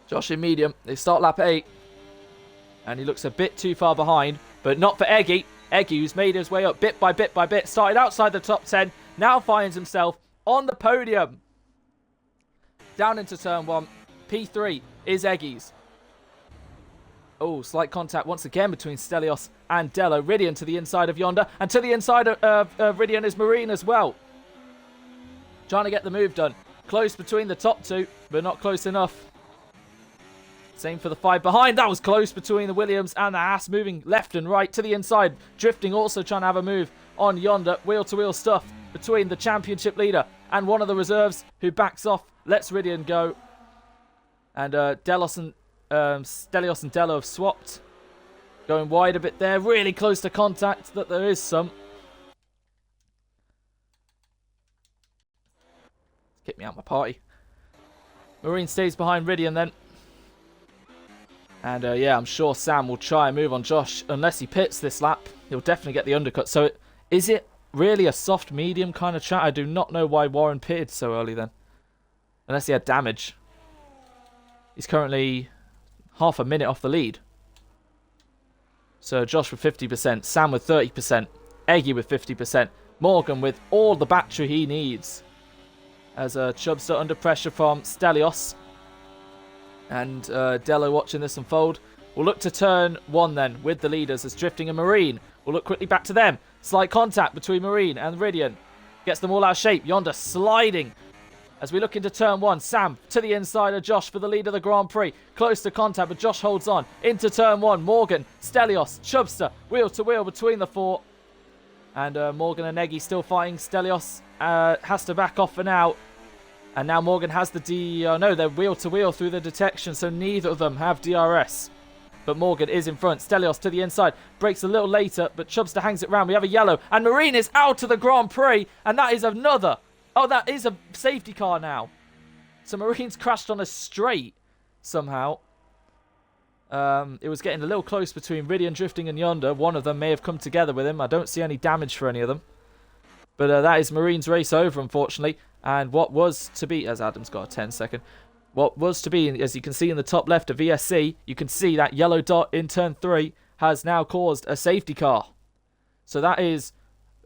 Josh in medium. They start lap 8. And he looks a bit too far behind. But not for Eggy. Eggy, who's made his way up bit by bit by bit. Started outside the top 10. Now finds himself on the podium. Down into turn 1. P3 is Eggy's. Oh, slight contact once again between Stelios and Dello. Ridian to the inside of Yonder. And to the inside of Ridian is Marine as well. Trying to get the move done. Close between the top 2, but not close enough. Same for the 5 behind. That was close between the Williams and the Haas. Moving left and right to the inside. Drifting also trying to have a move on Yonder. Wheel-to-wheel stuff between the championship leader and one of the reserves who backs off. Lets Ridian go. And Stelios and Dello have swapped. Going wide a bit there. Really close to contact, that there is some. Kick me out of my party. Marine stays behind Ridian then. And yeah, I'm sure Sam will try and move on Josh. Unless he pits this lap, he'll definitely get the undercut. So is it really a soft medium kind of chat? I do not know why Warren pitted so early then. Unless he had damage. He's currently half a minute off the lead. So Josh with 50%, Sam with 30%, Eggy with 50%, Morgan with all the battery he needs. As Chubster under pressure from Stelios. And Dello watching this unfold. We'll look to turn 1 then with the leaders as Drifting and Marine. We'll look quickly back to them. Slight contact between Marine and Ridian. Gets them all out of shape. Yonder sliding. As we look into turn 1, Sam to the inside of Josh for the lead of the Grand Prix. Close to contact, but Josh holds on. Into turn 1, Morgan, Stelios, Chubster, wheel to wheel between the 4. And Morgan and Eggy still fighting. Stelios has to back off for now. And now Morgan has the no, they're wheel to wheel through the detection, so neither of them have DRS. But Morgan is in front. Stelios to the inside. Breaks a little later, but Chubster hangs it round. We have a yellow. And Marine is out of the Grand Prix. And that is another. Oh, that is a safety car now. So Marine's crashed on a straight somehow. It was getting a little close between Ridian, Drifting and Yonder. One of them may have come together with him. I don't see any damage for any of them. But that is Marine's race over, unfortunately. And what was to be, as Adam's got a 10-second, what was to be, as you can see in the top left of VSC, you can see that yellow dot in turn 3 has now caused a safety car. So that is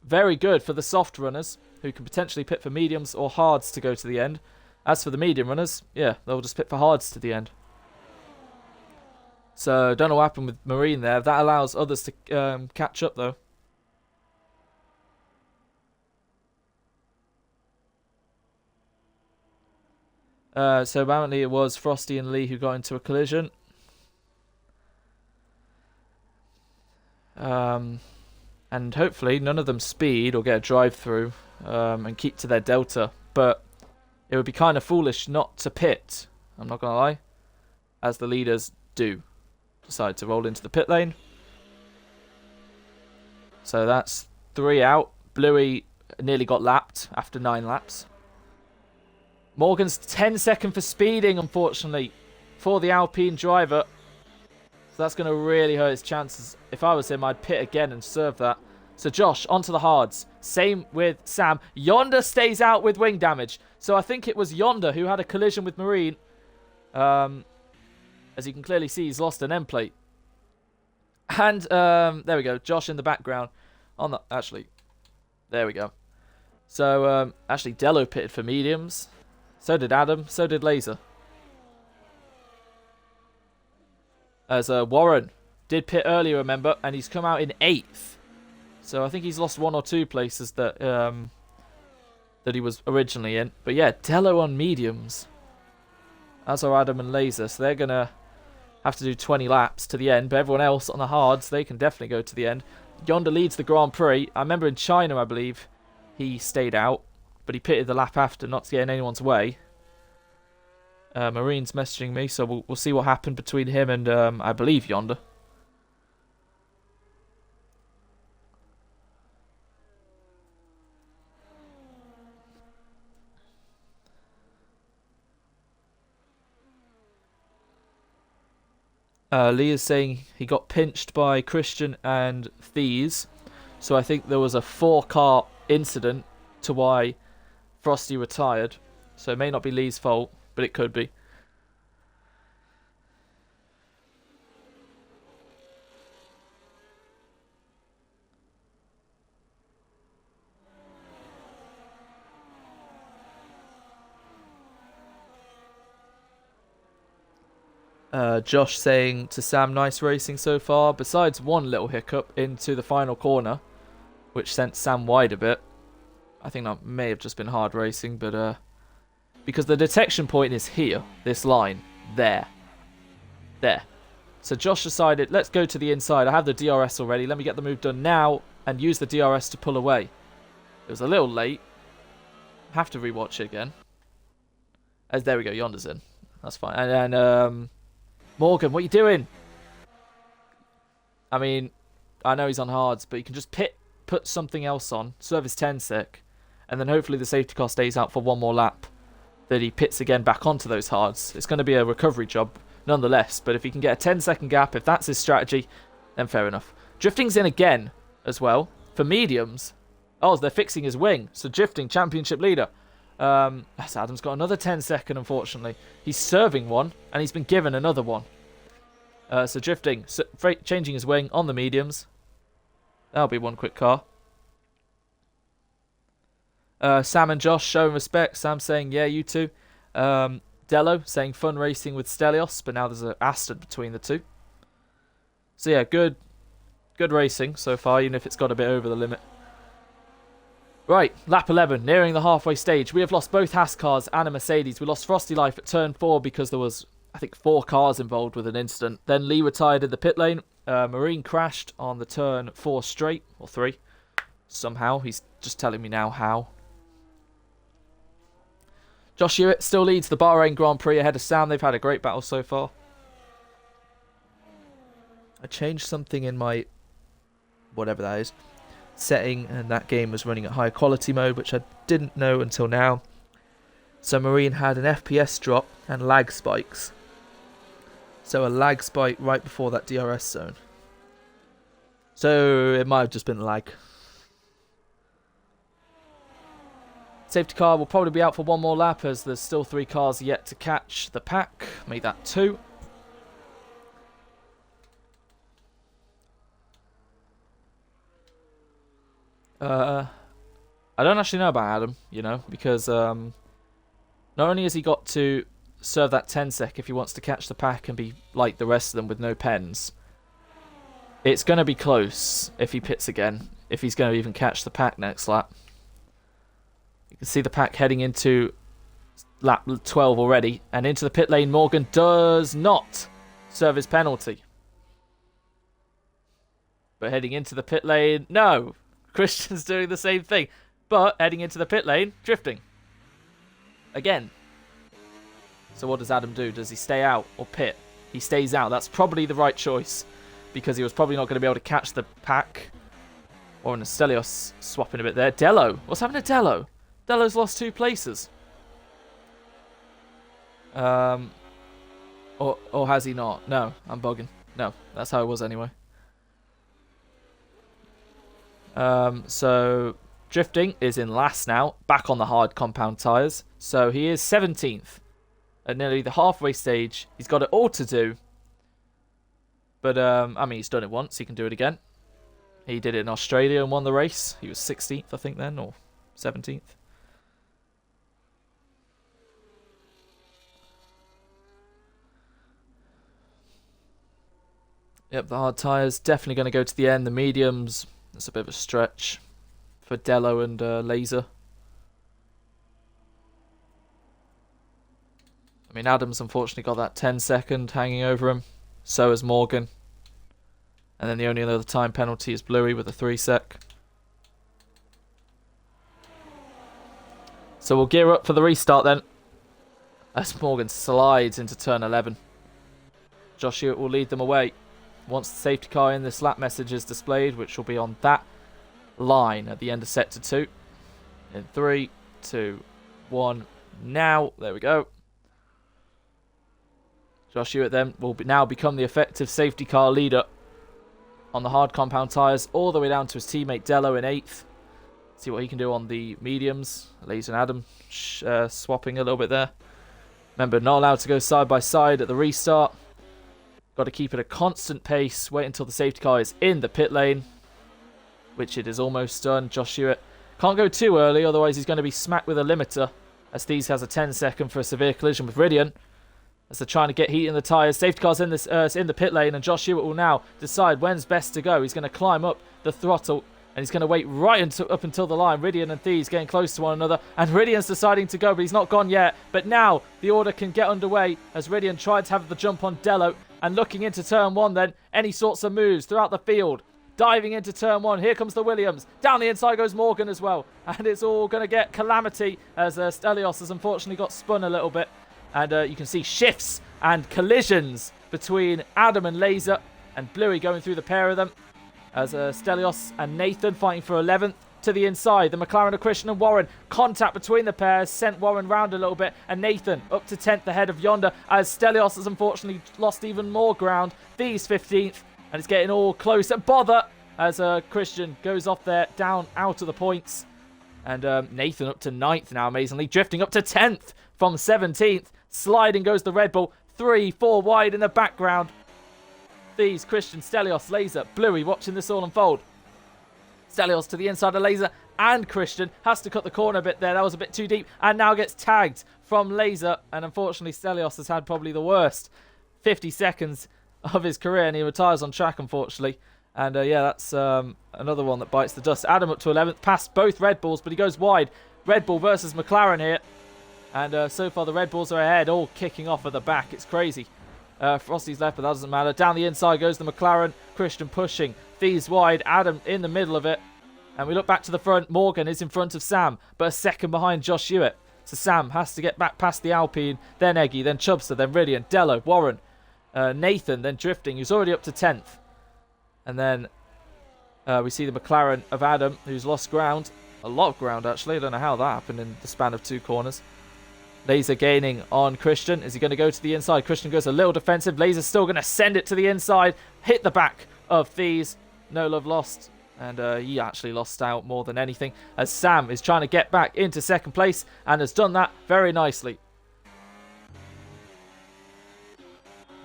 very good for the soft runners, who can potentially pit for mediums or hards to go to the end. As for the medium runners, yeah, they'll just pit for hards to the end. So, don't know what happened with Marine there. That allows others to catch up, though. So apparently it was Frosty and Lee who got into a collision. And hopefully none of them speed or get a drive through and keep to their delta. But it would be kind of foolish not to pit, I'm not going to lie, as the leaders do decide to roll into the pit lane. So that's 3 out. Bluey nearly got lapped after 9 laps. Morgan's 10-second for speeding, unfortunately, for the Alpine driver. So that's going to really hurt his chances. If I was him, I'd pit again and serve that. So Josh, onto the hards. Same with Sam. Yonder stays out with wing damage. So I think it was Yonder who had a collision with Marine. As you can clearly see, he's lost an end plate. And there we go. Josh in the background. On the actually, there we go. So actually, Dello pitted for mediums. So did Adam. So did Laser. As Warren did pit earlier, remember, and he's come out in 8th. So I think he's lost 1 or 2 places that that he was originally in. But yeah, Dello on mediums. As are Adam and Laser. So they're going to have to do 20 laps to the end. But everyone else on the hards, they can definitely go to the end. Yonder leads the Grand Prix. I remember in China, I believe, he stayed out. But he pitted the lap after, not to get in anyone's way. Marine's messaging me, so we'll see what happened between him and, I believe, Yonder. Lee is saying he got pinched by Christian and Thies. So I think there was a 4-car incident to why Frosty retired. So it may not be Lee's fault, but it could be. Josh saying to Sam, nice racing so far. Besides one little hiccup into the final corner, which sent Sam wide a bit. I think that may have just been hard racing, but because the detection point is here, this line, there. So Josh decided, let's go to the inside. I have the DRS already. Let me get the move done now and use the DRS to pull away. It was a little late. Have to rewatch it again. As there we go, Yonder's in. That's fine. And then Morgan, what are you doing? I mean, I know he's on hards, but you can just put something else on, service 10 sec, and then hopefully the safety car stays out for one more lap. That he pits again back onto those hards. It's going to be a recovery job, nonetheless. But if he can get a 10-second gap, if that's his strategy, then fair enough. Drifting's in again as well for mediums. Oh, they're fixing his wing. So Drifting, championship leader. Adam's got another 10-second, unfortunately. He's serving one, and he's been given another one. So Drifting, changing his wing on the mediums. That'll be one quick car. Sam and Josh showing respect. Sam saying, yeah, you too. Dello saying fun racing with Stelios, but now there's an asterisk between the two. So yeah, good racing so far, even if it's got a bit over the limit. Right, lap 11, nearing the halfway stage. We have lost both Haas cars and a Mercedes. We lost Frosty Life at turn 4 because there was, I think, 4 cars involved with an incident. Then Lee retired in the pit lane. Marine crashed on the turn 4 straight, or 3. Somehow, he's just telling me now how. Josh Hewitt still leads the Bahrain Grand Prix ahead of Sam. They've had a great battle so far. I changed something in my, whatever that is, setting, and that game was running at high quality mode, which I didn't know until now. So Marine had an FPS drop and lag spikes. So a lag spike right before that DRS zone. So it might have just been lag. Safety car will probably be out for one more lap as there's still 3 cars yet to catch the pack. Make that 2. I don't actually know about Adam, you know, because not only has he got to serve that 10 sec if he wants to catch the pack and be like the rest of them with no pens, it's going to be close if he pits again, if he's going to even catch the pack next lap. You can see the pack heading into lap 12 already, and into the pit lane. Morgan does not serve his penalty. But heading into the pit lane, no! Christian's doing the same thing. But heading into the pit lane, Drifting. Again. So what does Adam do? Does he stay out or pit? He stays out. That's probably the right choice, because he was probably not going to be able to catch the pack. Or an Stelios swapping a bit there. Dello. What's happened to Dello? Dello's lost 2 places. Or has he not? No, I'm bugging. No, that's how it was anyway. So Drifting is in last now, back on the hard compound tyres. So he is 17th at nearly the halfway stage. He's got it all to do. But, I mean, he's done it once. He can do it again. He did it in Australia and won the race. He was 16th, I think, then, or 17th. Yep, the hard tyres definitely going to go to the end. The mediums, that's a bit of a stretch for Dello and Laser. I mean, Adams unfortunately got that 10-second hanging over him. So has Morgan. And then the only other time penalty is Bluey with a 3-sec. So we'll gear up for the restart then, as Morgan slides into turn 11. Josh Hewitt will lead them away once the safety car in this lap message is displayed, which will be on that line at the end of sector 2. In 3, 2, 1, now. There we go. Josh Hewitt then will now become the effective safety car leader on the hard compound tyres, all the way down to his teammate Dello in 8th. See what he can do on the mediums. Laser and Adam swapping a little bit there. Remember, not allowed to go side by side at the restart. Got to keep it a constant pace. Wait until the safety car is in the pit lane, which it is almost done. Josh Hewitt can't go too early, otherwise he's going to be smacked with a limiter, as Thies has a 10-second for a severe collision with Ridian, as they're trying to get heat in the tyres. Safety car's in the pit lane, and Josh Hewitt will now decide when's best to go. He's going to climb up the throttle, and he's going to wait right up until the line. Ridian and Thies getting close to one another, and Ridian's deciding to go, but he's not gone yet. But now the order can get underway, as Ridian tried to have the jump on Dello, and looking into turn 1 then, any sorts of moves throughout the field. Diving into turn 1, here comes the Williams. Down the inside goes Morgan as well, and it's all going to get calamity, as Stelios has unfortunately got spun a little bit. And you can see shifts and collisions between Adam and Laser, and Bluey going through the pair of them, as Stelios and Nathan fighting for 11th to the inside. The McLaren of Christian and Warren. Contact between the pairs sent Warren round a little bit, and Nathan up to 10th ahead of Yonder, as Stelios has unfortunately lost even more ground. These 15th, and it's getting all close. And bother, as Christian goes off there, down out of the points. And Nathan up to 9th now, amazingly, drifting up to 10th from 17th. Sliding goes the Red Bull. 3, 4 wide in the background. These, Christian, Stelios, Laser, Bluey watching this all unfold. Stelios to the inside of Laser, and Christian has to cut the corner a bit there. That was a bit too deep, and now gets tagged from Laser. And unfortunately, Stelios has had probably the worst 50 seconds of his career, and he retires on track, unfortunately. And yeah, that's another one that bites the dust. Adam up to 11th, past both Red Bulls, but he goes wide. Red Bull versus McLaren here. And so far the Red Bulls are ahead, all kicking off at the back. It's crazy. Frosty's left, but that doesn't matter. Down the inside goes the McLaren. Christian pushing. Thieves wide. Adam in the middle of it. And we look back to the front. Morgan is in front of Sam, but a second behind Josh Hewitt. So Sam has to get back past the Alpine, then Eggy, then Chubster, then Ridian, Dello, Warren, Nathan, then drifting, who's already up to 10th. And then we see the McLaren of Adam, who's lost ground. A lot of ground, actually. I don't know how that happened in the span of 2 corners. Laser gaining on Christian. Is he going to go to the inside? Christian goes a little defensive. Laser's still going to send it to the inside. Hit the back of Thies. No love lost. And he actually lost out more than anything, as Sam is trying to get back into second place and has done that very nicely.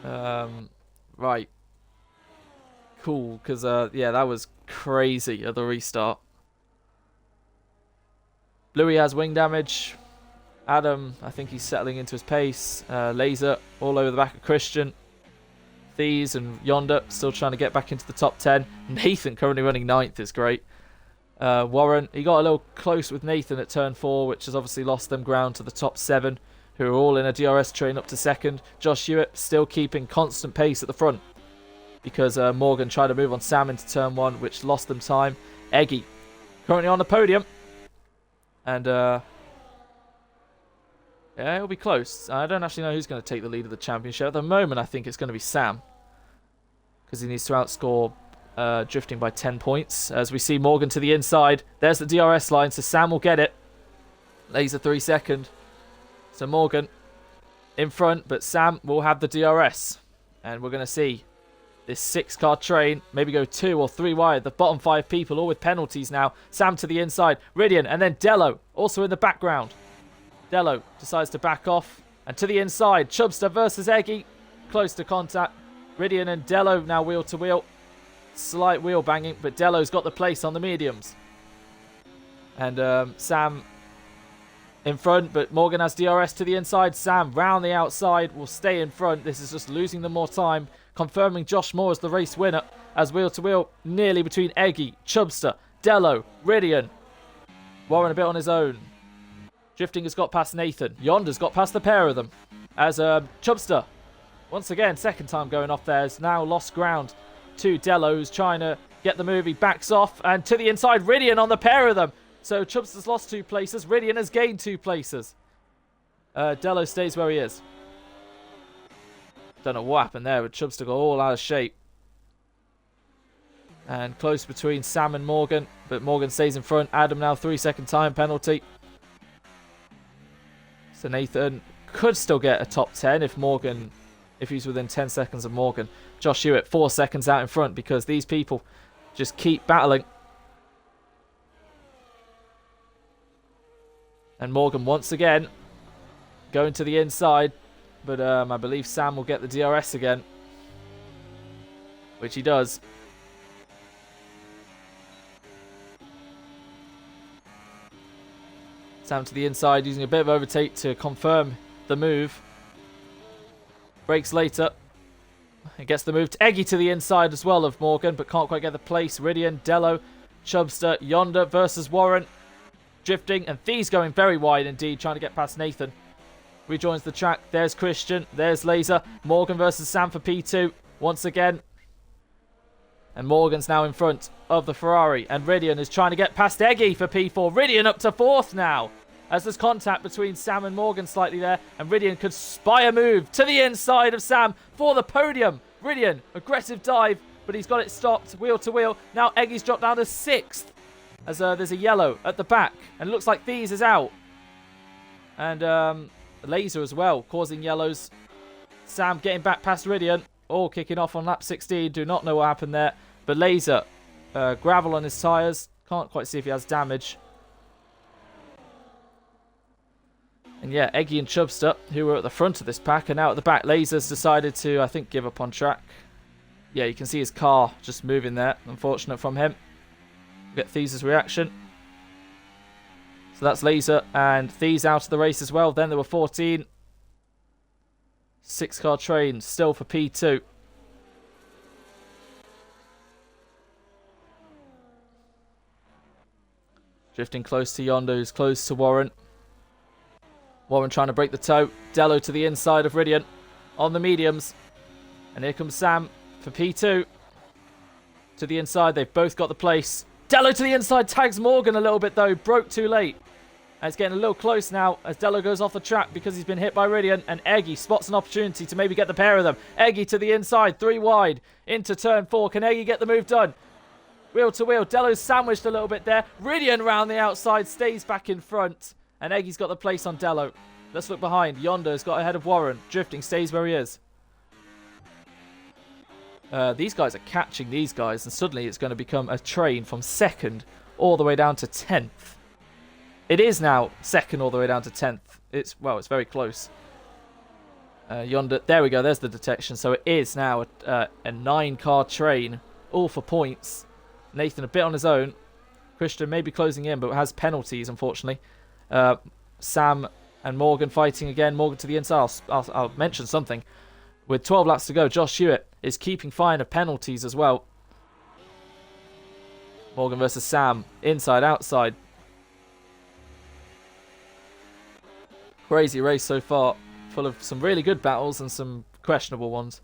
Right. Cool, because yeah, that was crazy at the restart. Bluey has wing damage. Adam, I think he's settling into his pace. Laser all over the back of Christian. Thies and Yonder still trying to get back into the top 10. Nathan currently running 9th is great. Warren, he got a little close with Nathan at turn 4, which has obviously lost them ground to the top 7, who are all in a DRS train up to 2nd. Josh Hewitt still keeping constant pace at the front, because Morgan tried to move on Sam into turn 1, which lost them time. Eggy currently on the podium. And yeah, it'll be close. I don't actually know who's going to take the lead of the championship. At the moment, I think it's going to be Sam, because he needs to outscore drifting by 10 points. As we see Morgan to the inside. There's the DRS line, so Sam will get it. Laser 3 second. So Morgan in front, but Sam will have the DRS. And we're going to see this 6-car train maybe go 2 or 3 wide. The bottom 5 people, all with penalties now. Sam to the inside. Ridian, and then Dello, also in the background. Dello decides to back off. And to the inside, Chubster versus Eggy. Close to contact. Ridian and Dello now wheel to wheel. Slight wheel banging, but Dello's got the place on the mediums. And Sam in front, but Morgan has DRS to the inside. Sam round the outside will stay in front. This is just losing them more time. confirming Josh Moore as the race winner, as wheel to wheel nearly between Eggy, Chubster, Dello, Ridian. Warren a bit on his own. Drifting has got past Nathan. Yonder's got past the pair of them. As Chubster, once again, second time going off there, has now lost ground to Dello, who's trying to get the move. He backs off, and to the inside, Ridian on the pair of them. So Chubster's lost 2 places. Ridian has gained 2 places. Dello stays where he is. Don't know what happened there, but Chubster got all out of shape. And close between Sam and Morgan, but Morgan stays in front. Adam now 3-second time penalty. So Nathan could still get a top 10 if he's within 10 seconds of Morgan. Josh Hewitt 4 seconds out in front because these people just keep battling. And Morgan once again going to the inside. But I believe Sam will get the DRS again. Which he does. Sam to the inside using a bit of overtake to confirm the move. Brakes later. He gets the move to Eggy to the inside as well of Morgan, but can't quite get the place. Ridian, Dello, Chubster, Yonder versus Warren. Drifting, and Thie's going very wide indeed, trying to get past Nathan. Rejoins the track. There's Christian. There's Laser. Morgan versus Sam for P2 once again. And Morgan's now in front of the Ferrari. And Ridian is trying to get past Eggy for P4. Ridian up to 4th now. As there's contact between Sam and Morgan slightly there. And Ridian could spy a move to the inside of Sam for the podium. Ridian, aggressive dive, but he's got it stopped. Wheel to wheel. Now Eggy's dropped down to 6th. As there's a yellow at the back. And it looks like Thie's is out. And Laser as well, causing yellows. Sam getting back past Ridian. All kicking off on lap 16. Do not know what happened there. But Laser, gravel on his tyres. Can't quite see if he has damage. And yeah, Eggy and Chubster, who were at the front of this pack, are now at the back. Laser's decided to, I think, give up on track. Yeah, you can see his car just moving there. Unfortunate from him. Get Thie's reaction. So that's Laser and Thie's out of the race as well. Then there were 14. 6-car train still for P2. Drifting close to Yonder, who's close to Warren. Warren trying to break the toe. Dello to the inside of Ridian on the mediums. And here comes Sam for P2. To the inside, they've both got the place. Dello to the inside, tags Morgan a little bit though. Broke too late. And it's getting a little close now as Dello goes off the track because he's been hit by Ridian. And Eggy spots an opportunity to maybe get the pair of them. Eggy to the inside, 3 wide, into turn 4. Can Eggy get the move done? Wheel to wheel. Dello's sandwiched a little bit there. Ridian round the outside, stays back in front. And Eggy's got the place on Dello. Let's look behind. Yonder's got ahead of Warren. Drifting, stays where he is. These guys are catching these guys, and suddenly it's going to become a train from 2nd all the way down to 10th. It is now 2nd all the way down to 10th. It's very close. Yonder, there we go, there's the detection. So it is now a 9-car train, all for points. Nathan a bit on his own. Christian maybe closing in, but has penalties, unfortunately. Sam and Morgan fighting again. Morgan to the inside. I'll mention something. With 12 laps to go, Josh Hewitt is keeping fine of penalties as well. Morgan versus Sam. Inside, outside. Crazy race so far. Full of some really good battles and some questionable ones.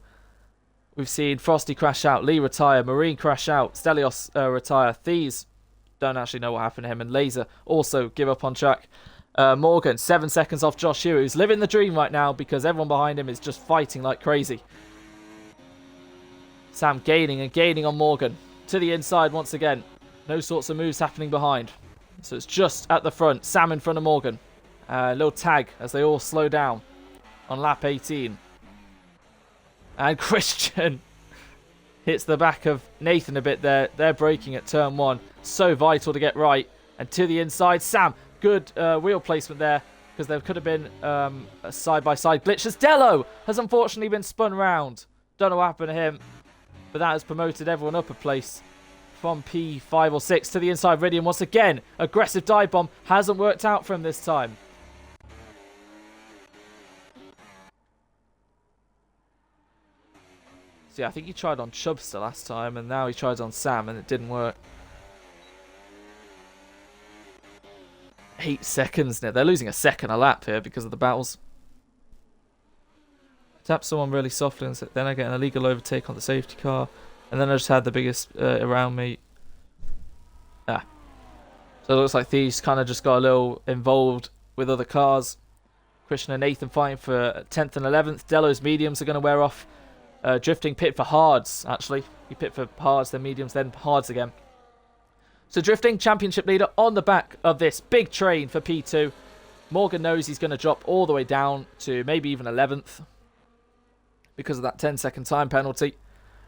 We've seen Frosty crash out. Lee retire. Marine crash out. Stelios retire. Thieves, don't actually know what happened to him. And Laser also give up on track. Morgan, 7 seconds off Josh Hewitt, who's living the dream right now because everyone behind him is just fighting like crazy. Sam gaining and gaining on Morgan. To the inside once again. No sorts of moves happening behind. So it's just at the front. Sam in front of Morgan. Little tag as they all slow down on lap 18. And Christian hits the back of Nathan a bit there. They're braking at turn 1. So vital to get right. And to the inside, Sam. Good wheel placement there because there could have been a side-by-side glitch as Dello has unfortunately been spun round. Don't know what happened to him, but that has promoted everyone up a place from P5 or 6 to the inside. Ridian once again. Aggressive dive bomb hasn't worked out for him this time. So Yeah, I think he tried on Chubster last time, and now he tried on Sam, and it didn't work. 8 seconds now. They're losing a second a lap here because of the battles. Tap someone really softly, and then I get an illegal overtake on the safety car, and then I just had the biggest around me. Ah. So it looks like Thieves kind of just got a little involved with other cars. Christian and Nathan fighting for 10th and 11th. Delo's mediums are going to wear off. Drifting pit for hards, actually. He pit for hards, then mediums, then hards again. So Drifting, championship leader, on the back of this big train for P2. Morgan knows he's going to drop all the way down to maybe even 11th because of that 10-second time penalty.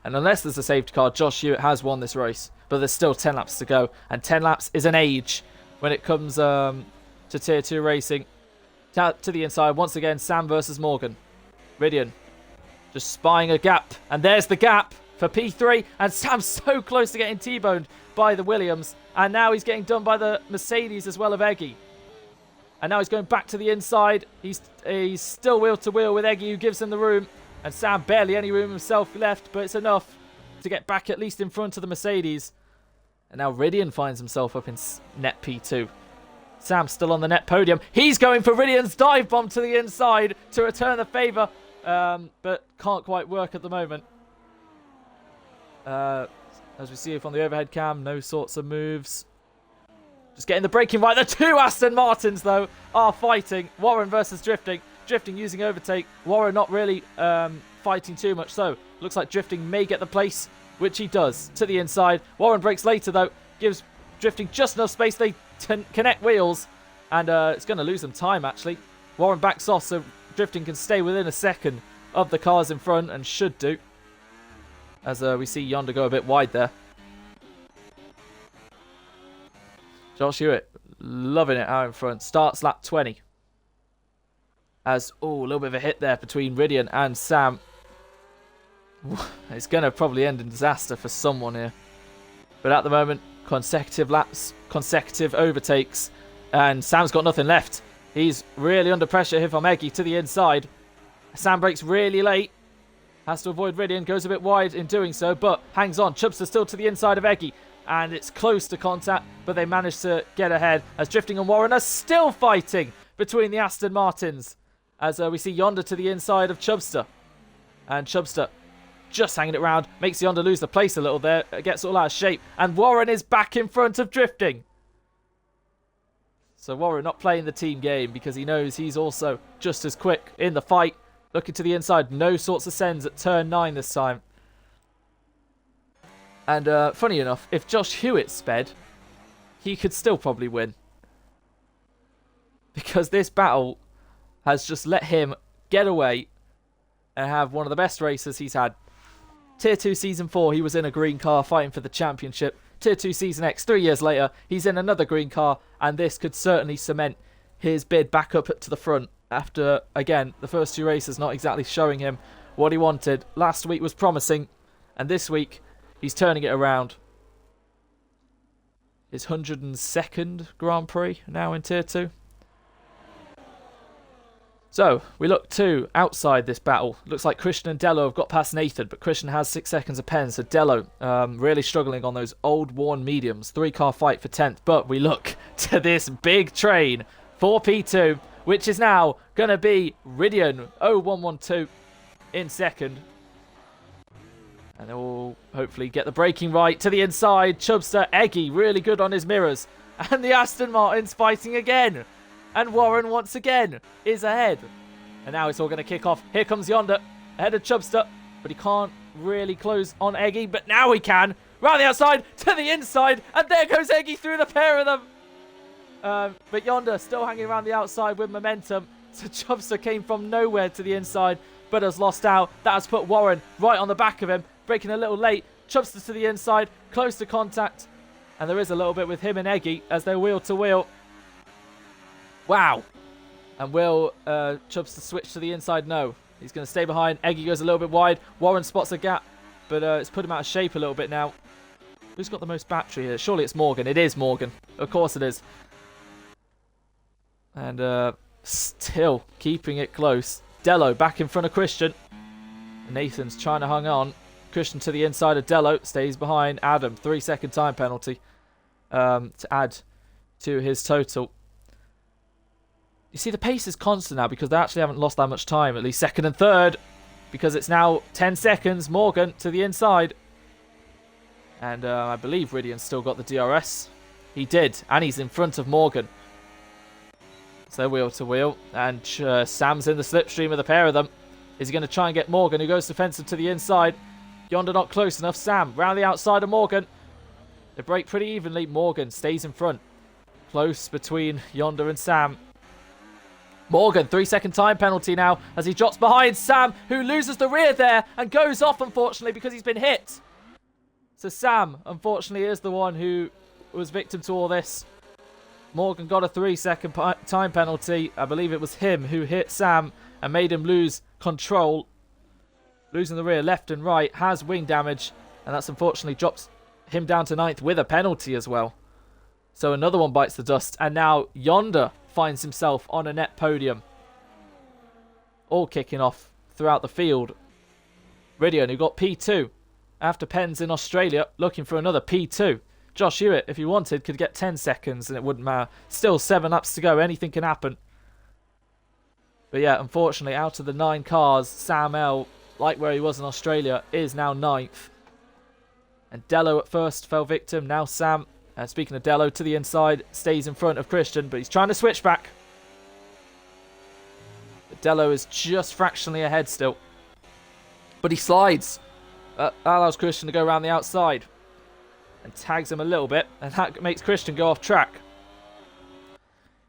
And unless there's a safety car, Josh Hewitt has won this race. But there's still 10 laps to go. And 10 laps is an age when it comes to Tier 2 racing. To the inside, once again, Sam versus Morgan. Ridian just spying a gap. And there's the gap for P3. And Sam's so close to getting T-boned by the Williams. And now he's getting done by the Mercedes as well of Eggy. And now he's going back to the inside. He's still wheel to wheel with Eggy, who gives him the room. And Sam barely any room himself left, but it's enough to get back at least in front of the Mercedes. And now Ridian finds himself up in net P2. Sam still on the net podium. He's going for Ridian's dive bomb to the inside to return the favour, but can't quite work at the moment. As we see from the overhead cam, no sorts of moves. Just getting the braking right. The two Aston Martins, though, are fighting. Warren versus Drifting. Drifting using overtake. Warren not really fighting too much, so looks like Drifting may get the place, which he does, to the inside. Warren brakes later, though. Gives Drifting just enough space. They connect wheels, and it's going to lose them time, actually. Warren backs off, so Drifting can stay within a second of the cars in front, and should do. As we see Yonder go a bit wide there. Josh Hewitt loving it out in front. Starts lap 20. As, a little bit of a hit there between Ridian and Sam. It's going to probably end in disaster for someone here. But at the moment, consecutive laps, consecutive overtakes, and Sam's got nothing left. He's really under pressure here from Eggy to the inside. Sam brakes really late. Has to avoid Ridian, goes a bit wide in doing so, but hangs on. Chubster still to the inside of Eggy, and it's close to contact, but they manage to get ahead as Drifting and Warren are still fighting between the Aston Martins. As we see Yonder to the inside of Chubster. And Chubster just hanging it round. Makes Yonder lose the place a little there. Gets all out of shape. And Warren is back in front of Drifting. So Warren not playing the team game because he knows he's also just as quick in the fight. Looking to the inside. No sorts of sends at turn 9 this time. And funny enough, if Josh Hewitt sped, he could still probably win. Because this battle has just let him get away and have one of the best races he's had. Tier 2 Season 4, he was in a green car fighting for the championship. Tier 2 Season X, 3 years later, he's in another green car, and this could certainly cement his bid back up to the front after, again, the first 2 races not exactly showing him what he wanted. Last week was promising, and this week he's turning it around. His 102nd Grand Prix now in Tier 2. So, we look to outside this battle. Looks like Christian and Dello have got past Nathan, but Christian has 6 seconds of pen, so Dello really struggling on those old worn mediums. 3-car fight for 10th, but we look to this big train for P2, which is now going to be Ridian 0112 in second. And they will hopefully get the braking right to the inside. Chubster, Eggy, really good on his mirrors. And the Aston Martin's fighting again. And Warren once again is ahead. And now it's all going to kick off. Here comes Yonder ahead of Chubster. But he can't really close on Eggy. But now he can. Round the outside to the inside. And there goes Eggy through the pair of them. But Yonder still hanging around the outside with momentum. So Chubster came from nowhere to the inside. But has lost out. That has put Warren right on the back of him. Breaking a little late. Chubster to the inside. Close to contact. And there is a little bit with him and Eggy as they're wheel to wheel. Wow. And will Chubster switch to the inside? No. He's going to stay behind. Eggy goes a little bit wide. Warren spots a gap. But it's put him out of shape a little bit now. Who's got the most battery here? Surely it's Morgan. It is Morgan. Of course it is. And still keeping it close. Dello back in front of Christian. Nathan's trying to hang on. Christian to the inside of Dello. Stays behind Adam. 3-second time penalty to add to his total. You see, the pace is constant now because they actually haven't lost that much time. At least second and third. Because it's now 10 seconds. Morgan to the inside. And I believe Ridian still got the DRS. He did. And he's in front of Morgan. So wheel to wheel. And Sam's in the slipstream of the pair of them. Is he going to try and get Morgan, who goes defensive to the inside? Yonder not close enough. Sam round the outside of Morgan. They break pretty evenly. Morgan stays in front. Close between Yonder and Sam. Morgan, 3-second time penalty now as he drops behind Sam, who loses the rear there and goes off, unfortunately, because he's been hit. So Sam, unfortunately, is the one who was victim to all this. Morgan got a 3-second time penalty. I believe it was him who hit Sam and made him lose control. Losing the rear left and right, has wing damage, and that's unfortunately dropped him down to 9th with a penalty as well. So another one bites the dust, and now Yonder finds himself on a net podium. All kicking off throughout the field. Ridian, who got P2 after Pens in Australia, looking for another P2. Josh Hewitt, if he wanted, could get 10 seconds and it wouldn't matter. Still 7 laps to go. Anything can happen. But yeah, unfortunately, out of the 9 cars, Sam L, like where he was in Australia, is now 9th. And Dello at first fell victim. Now Sam, speaking of Dello, to the inside, stays in front of Christian, but he's trying to switch back. But Dello is just fractionally ahead still. But he slides. That allows Christian to go around the outside. And tags him a little bit. And that makes Christian go off track.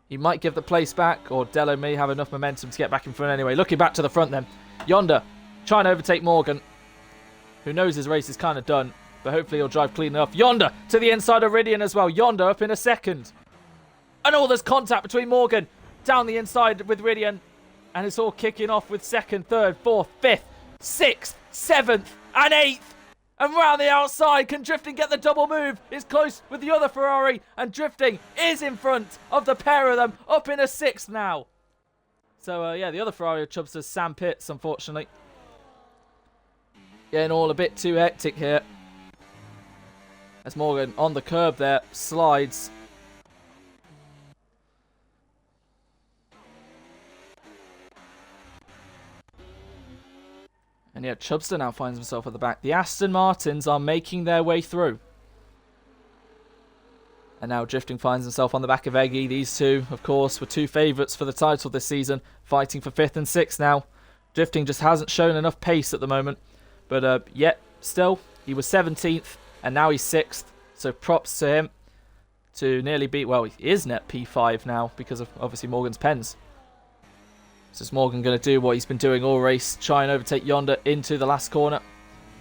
He might give the place back. Or Dello may have enough momentum to get back in front anyway. Looking back to the front then. Yonder trying to overtake Morgan. Who knows his race is kind of done. But hopefully he'll drive clean enough. Yonder to the inside of Ridian as well. Yonder up in a second. And there's contact between Morgan. Down the inside with Ridian. And it's all kicking off with 2nd, 3rd, 4th, 5th, 6th, 7th and 8th. And round the outside, can Drifting get the double move? Is close with the other Ferrari. And Drifting is in front of the pair of them. Up in a 6th now. So, yeah, the other Ferrari chubs is Sam Pitts, unfortunately. Getting all a bit too hectic here. As Morgan on the curb there, slides. And yeah, Chubster now finds himself at the back. The Aston Martins are making their way through. And now Drifting finds himself on the back of Eggy. These two, of course, were 2 favourites for the title this season. Fighting for 5th and 6th now. Drifting just hasn't shown enough pace at the moment. But yet, still, he was 17th. And now he's 6th. So props to him to nearly beat... Well, he is net P5 now because of, obviously, Morgan's pens. So is Morgan going to do what he's been doing all race? Try and overtake Yonder into the last corner.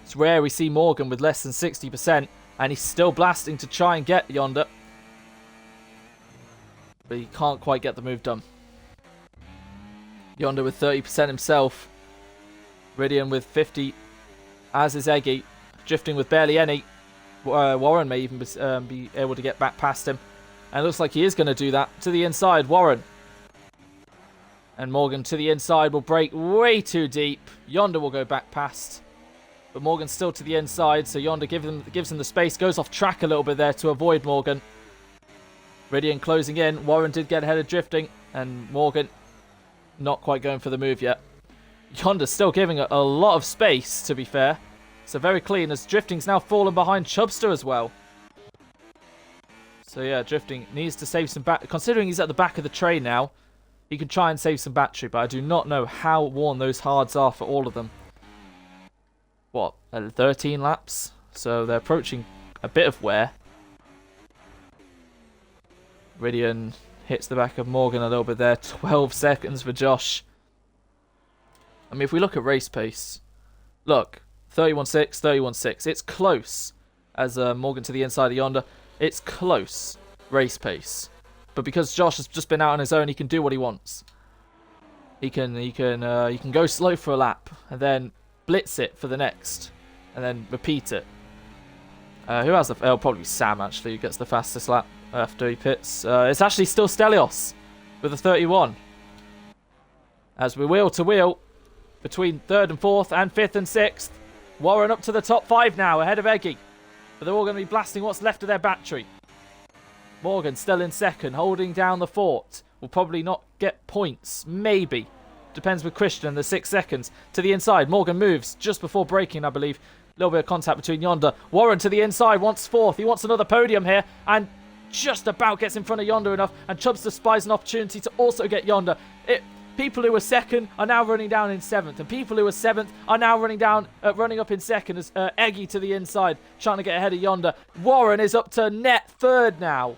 It's rare we see Morgan with less than 60%. And he's still blasting to try and get Yonder. But he can't quite get the move done. Yonder with 30% himself. Ridian with 50. As is Eggy. Drifting with barely any. Warren may even be able to get back past him. And it looks like he is going to do that. To the inside, Warren. And Morgan to the inside will break way too deep. Yonder will go back past. But Morgan's still to the inside, so Yonder gives him the space. Goes off track a little bit there to avoid Morgan. Ridian closing in. Warren did get ahead of Drifting. And Morgan not quite going for the move yet. Yonder's still giving a lot of space, to be fair. So very clean, as Drifting's now fallen behind Chubster as well. So yeah, Drifting needs to save some battery. Considering he's at the back of the train now, he can try and save some battery, but I do not know how worn those hards are for all of them. What, 13 laps? So they're approaching a bit of wear. Ridian hits the back of Morgan a little bit there. 12 seconds for Josh. I mean, if we look at race pace, look, 31.6, 31.6. It's close. As Morgan to the inside of Yonder, it's close race pace. But because Josh has just been out on his own, he can do what he wants. He can go slow for a lap and then blitz it for the next, and then repeat it. Who has the? It'll probably be Sam actually who gets the fastest lap after he pits. It's actually still Stelios with a 31. As we wheel to wheel between 3rd and 4th and 5th and 6th. Warren up to the top 5 now, ahead of Eggy. But they're all going to be blasting what's left of their battery. Morgan still in second, holding down the fort. Will probably not get points. Maybe. Depends with Christian, the 6 seconds. To the inside, Morgan moves just before braking, I believe. A little bit of contact between Yonder. Warren to the inside, wants 4th. He wants another podium here. And just about gets in front of Yonder enough. And Chubster spies an opportunity to also get Yonder. People who were 2nd are now running down in 7th. And people who were 7th are now running up in 2nd as Eggy to the inside, trying to get ahead of Yonder. Warren is up to net 3rd now.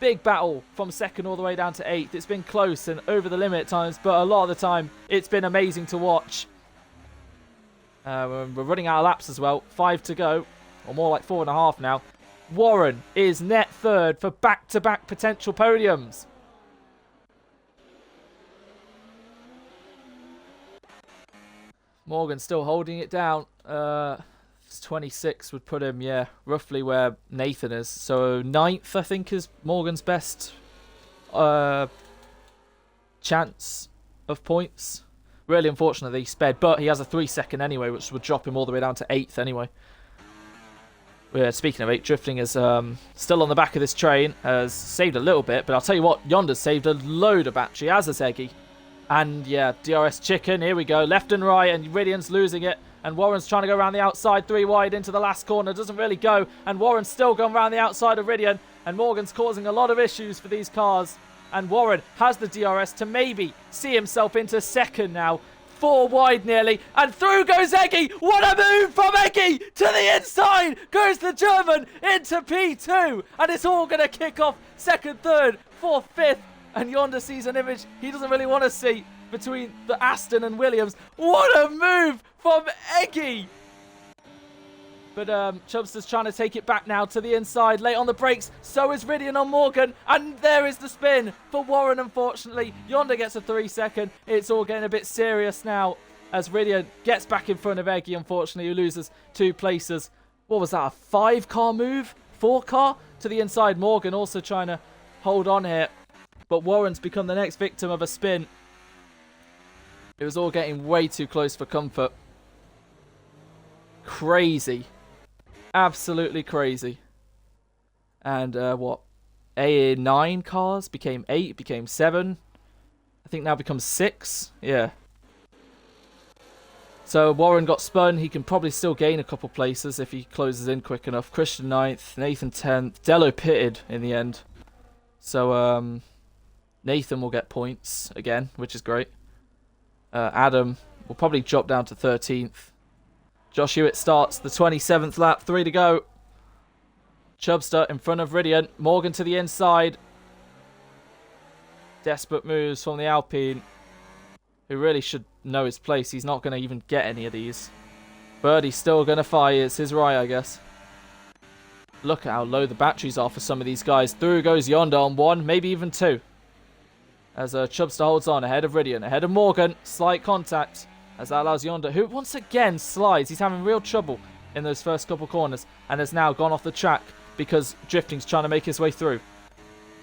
Big battle from 2nd all the way down to 8th. It's been close and over the limit at times, but a lot of the time it's been amazing to watch. We're running out of laps as well. 5 to go, or more like 4.5 now. Warren is net 3rd for back-to-back potential podiums. Morgan still holding it down. 26 would put him, roughly where Nathan is. So 9th, I think, is Morgan's best chance of points. Really unfortunate that he sped, but he has a 3-second anyway, which would drop him all the way down to 8th anyway. Speaking of 8, Drifting is still on the back of this train, has saved a little bit, but I'll tell you what, Yonder's saved a load of battery, as has Eggy. And yeah, DRS Chicken, here we go, left and right, and Ridian's losing it. And Warren's trying to go around the outside, 3 wide into the last corner, doesn't really go. And Warren's still going around the outside of Ridian, and Morgan's causing a lot of issues for these cars. And Warren has the DRS to maybe see himself into 2nd now. 4 wide nearly, and through goes Eggy. What a move from Eggy! To the inside goes the German into P2, and it's all going to kick off 2nd, 3rd, 4th, 5th. And Yonder sees an image he doesn't really want to see between the Aston and Williams. What a move from Eggy! But Chubster's trying to take it back now to the inside, late on the brakes. So is Ridian on Morgan, and there is the spin for Warren, unfortunately. Yonder gets a 3-second. It's all getting a bit serious now as Ridian gets back in front of Eggy, unfortunately, who loses 2 places. What was that, a 5-car move? 4-car? To the inside, Morgan also trying to hold on here. But Warren's become the next victim of a spin. It was all getting way too close for comfort. Crazy. Absolutely crazy. And what? 9 cars became 8, became 7. I think now becomes 6. Yeah. So Warren got spun. He can probably still gain a couple places if he closes in quick enough. Christian 9th, Nathan 10th. Dello pitted in the end. So Nathan will get points again, which is great. Adam will probably drop down to 13th. Josh Hewitt starts the 27th lap, 3 to go. Chubster in front of Ridian. Morgan to the inside. Desperate moves from the Alpine, who really should know his place. He's not going to even get any of these. Birdie's still going to fire. It's his right, I guess. Look at how low the batteries are for some of these guys. Through goes Yonder on 1, maybe even 2. As Chubster holds on ahead of Ridian, ahead of Morgan. Slight contact as that allows Yonder, who once again slides. He's having real trouble in those first couple corners and has now gone off the track because Drifting's trying to make his way through.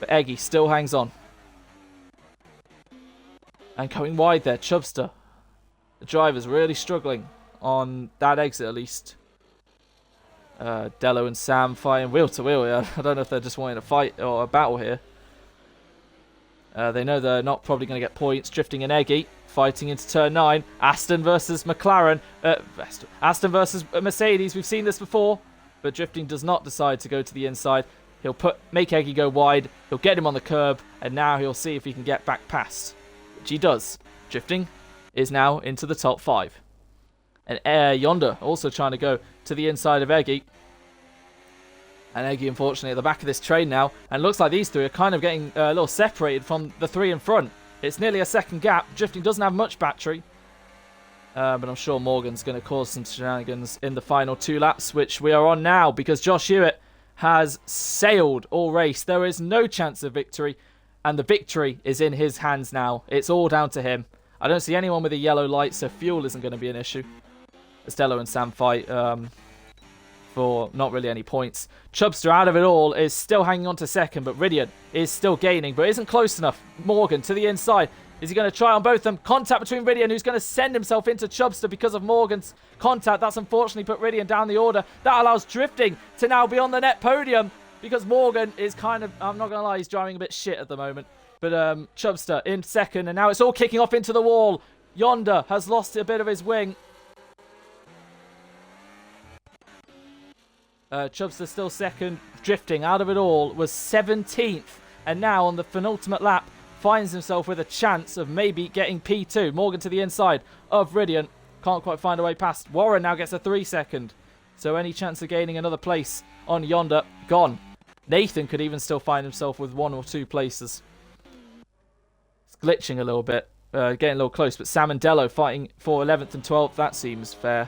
But Eggy still hangs on. And going wide there, Chubster. The driver's really struggling on that exit at least. Dello and Sam fighting wheel to wheel here. I don't know if they're just wanting a fight or a battle here. They know they're not probably going to get points. Drifting and Eggy fighting into turn 9. Aston versus McLaren. Aston versus Mercedes. We've seen this before. But Drifting does not decide to go to the inside. He'll make Eggy go wide. He'll get him on the curb. And now he'll see if he can get back past. Which he does. Drifting is now into the top 5. And Yonder also trying to go to the inside of Eggy. And Eggy, unfortunately, at the back of this train now. And looks like these 3 are kind of getting a little separated from the 3 in front. It's nearly a second gap. Drifting doesn't have much battery. But I'm sure Morgan's going to cause some shenanigans in the final 2 laps, which we are on now. Because Josh Hewitt has sailed all race. There is no chance of victory. And the victory is in his hands now. It's all down to him. I don't see anyone with a yellow light, so fuel isn't going to be an issue. Estello and Sam fight for not really any points. Chubster out of it all is still hanging on to second, but Ridian is still gaining, but isn't close enough. Morgan to the inside. Is he going to try on both of them? Contact between Ridian, who's going to send himself into Chubster because of Morgan's contact. That's unfortunately put Ridian down the order. That allows Drifting to now be on the net podium because Morgan is kind of, I'm not going to lie, he's driving a bit shit at the moment. But Chubster in second, and now it's all kicking off into the wall. Yonder has lost a bit of his wing. Chubster still second. Drifting out of it all was 17th. And now on the penultimate lap, finds himself with a chance of maybe getting P2. Morgan to the inside of Ridian. Can't quite find a way past. Warren now gets a 3-second. So any chance of gaining another place on Yonder, gone. Nathan could even still find himself with 1 or 2 places. It's glitching a little bit. Getting a little close. But Sam and Dello fighting for 11th and 12th. That seems fair.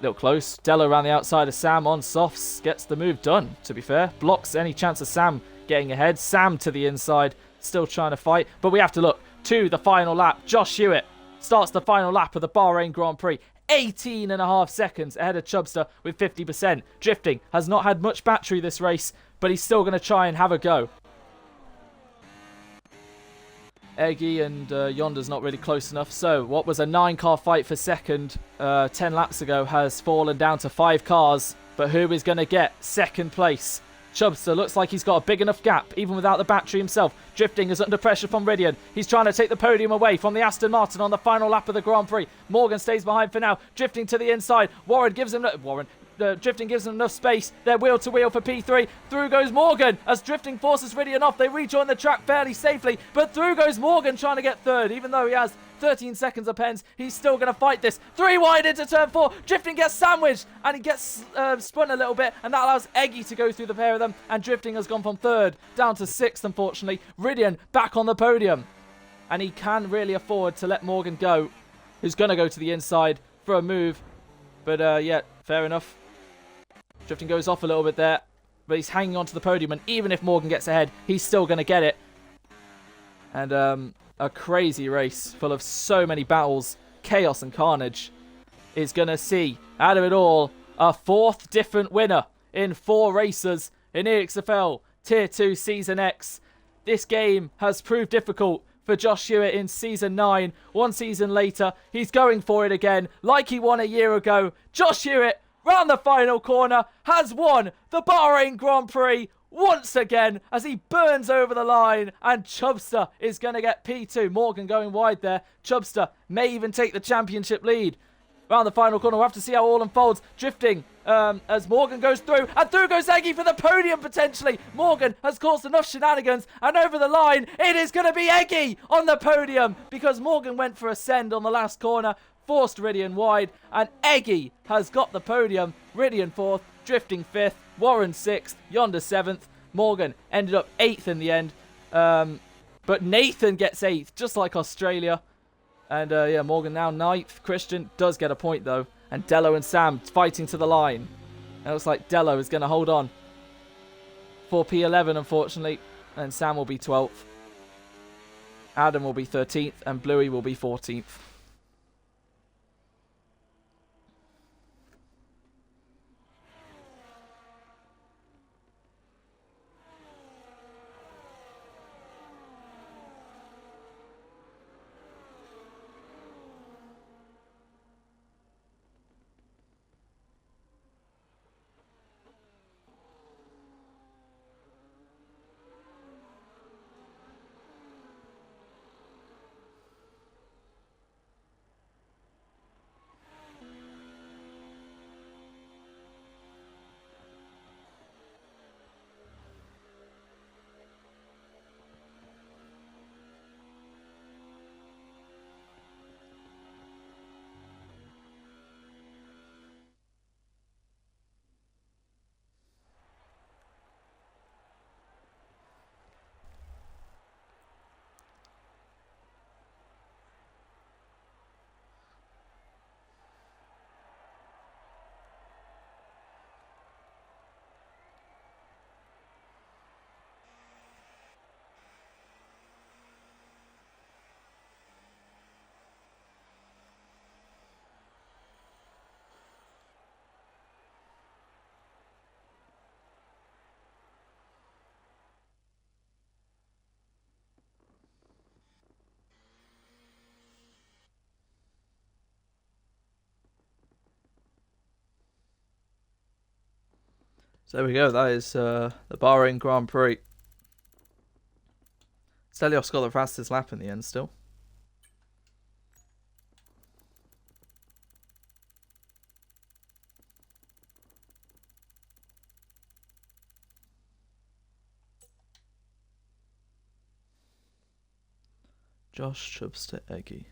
Little close. Dello around the outside of Sam on softs. Gets the move done, to be fair. Blocks any chance of Sam getting ahead. Sam to the inside. Still trying to fight. But we have to look to the final lap. Josh Hewitt starts the final lap of the Bahrain Grand Prix. 18.5 seconds ahead of Chubster with 50%. Drifting has not had much battery this race, but he's still going to try and have a go. Eggy and Yonder's not really close enough. So what was a 9-car fight for second 10 laps ago has fallen down to 5 cars. But who is going to get second place? Chubster looks like he's got a big enough gap, even without the battery himself. Drifting is under pressure from Ridian. He's trying to take the podium away from the Aston Martin on the final lap of the Grand Prix. Morgan stays behind for now. Drifting to the inside. Drifting gives him enough space. They're wheel to wheel for P3. Through goes Morgan as Drifting forces Ridian off. They rejoin the track fairly safely, but through goes Morgan trying to get third. Even though he has 13 seconds of pens, he's still going to fight this. 3 wide into turn 4. Drifting gets sandwiched and he gets spun a little bit, and that allows Eggy to go through the pair of them, and Drifting has gone from 3rd down to 6th, unfortunately. Ridian back on the podium, and he can really afford to let Morgan go, who's going to go to the inside for a move. But yeah, fair enough. Drifting goes off a little bit there, but he's hanging on to the podium, and even if Morgan gets ahead, he's still going to get it. And a crazy race full of so many battles, chaos and carnage is going to see, out of it all, a 4th different winner in 4 races in EXFL Tier 2 Season X. This game has proved difficult for Josh Hewitt in Season 9. 1 season later, he's going for it again, like he won a year ago. Josh Hewitt, round the final corner, has won the Bahrain Grand Prix once again as he burns over the line, and Chubster is going to get P2. Morgan going wide there. Chubster may even take the championship lead. Round the final corner, we'll have to see how all unfolds. Drifting as Morgan goes through, and through goes Eggy for the podium potentially. Morgan has caused enough shenanigans, and over the line, it is going to be Eggy on the podium because Morgan went for a send on the last corner, forced Ridian wide, and Eggy has got the podium. Ridian 4th, Drifting 5th, Warren 6th, Yonder 7th. Morgan ended up 8th in the end, but Nathan gets 8th, just like Australia. And yeah, Morgan now 9th. Christian does get a point though, and Dello and Sam fighting to the line. It looks like Dello is going to hold on for P11, unfortunately, and Sam will be 12th. Adam will be 13th, and Bluey will be 14th. So there we go. That is the Bahrain Grand Prix. Stelios got the fastest lap in the end still. Josh Chubbs to Eggy.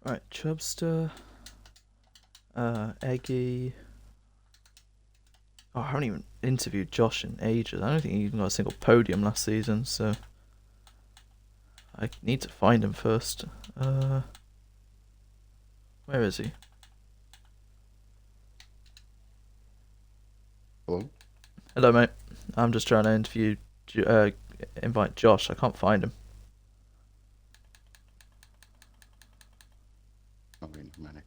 Right, Chubster, Eggy. Oh, I haven't even interviewed Josh in ages. I don't think he even got a single podium last season, so I need to find him first. Where is he? Hello? Hello, mate. I'm just trying to invite Josh. I can't find him. Oh, wait a minute.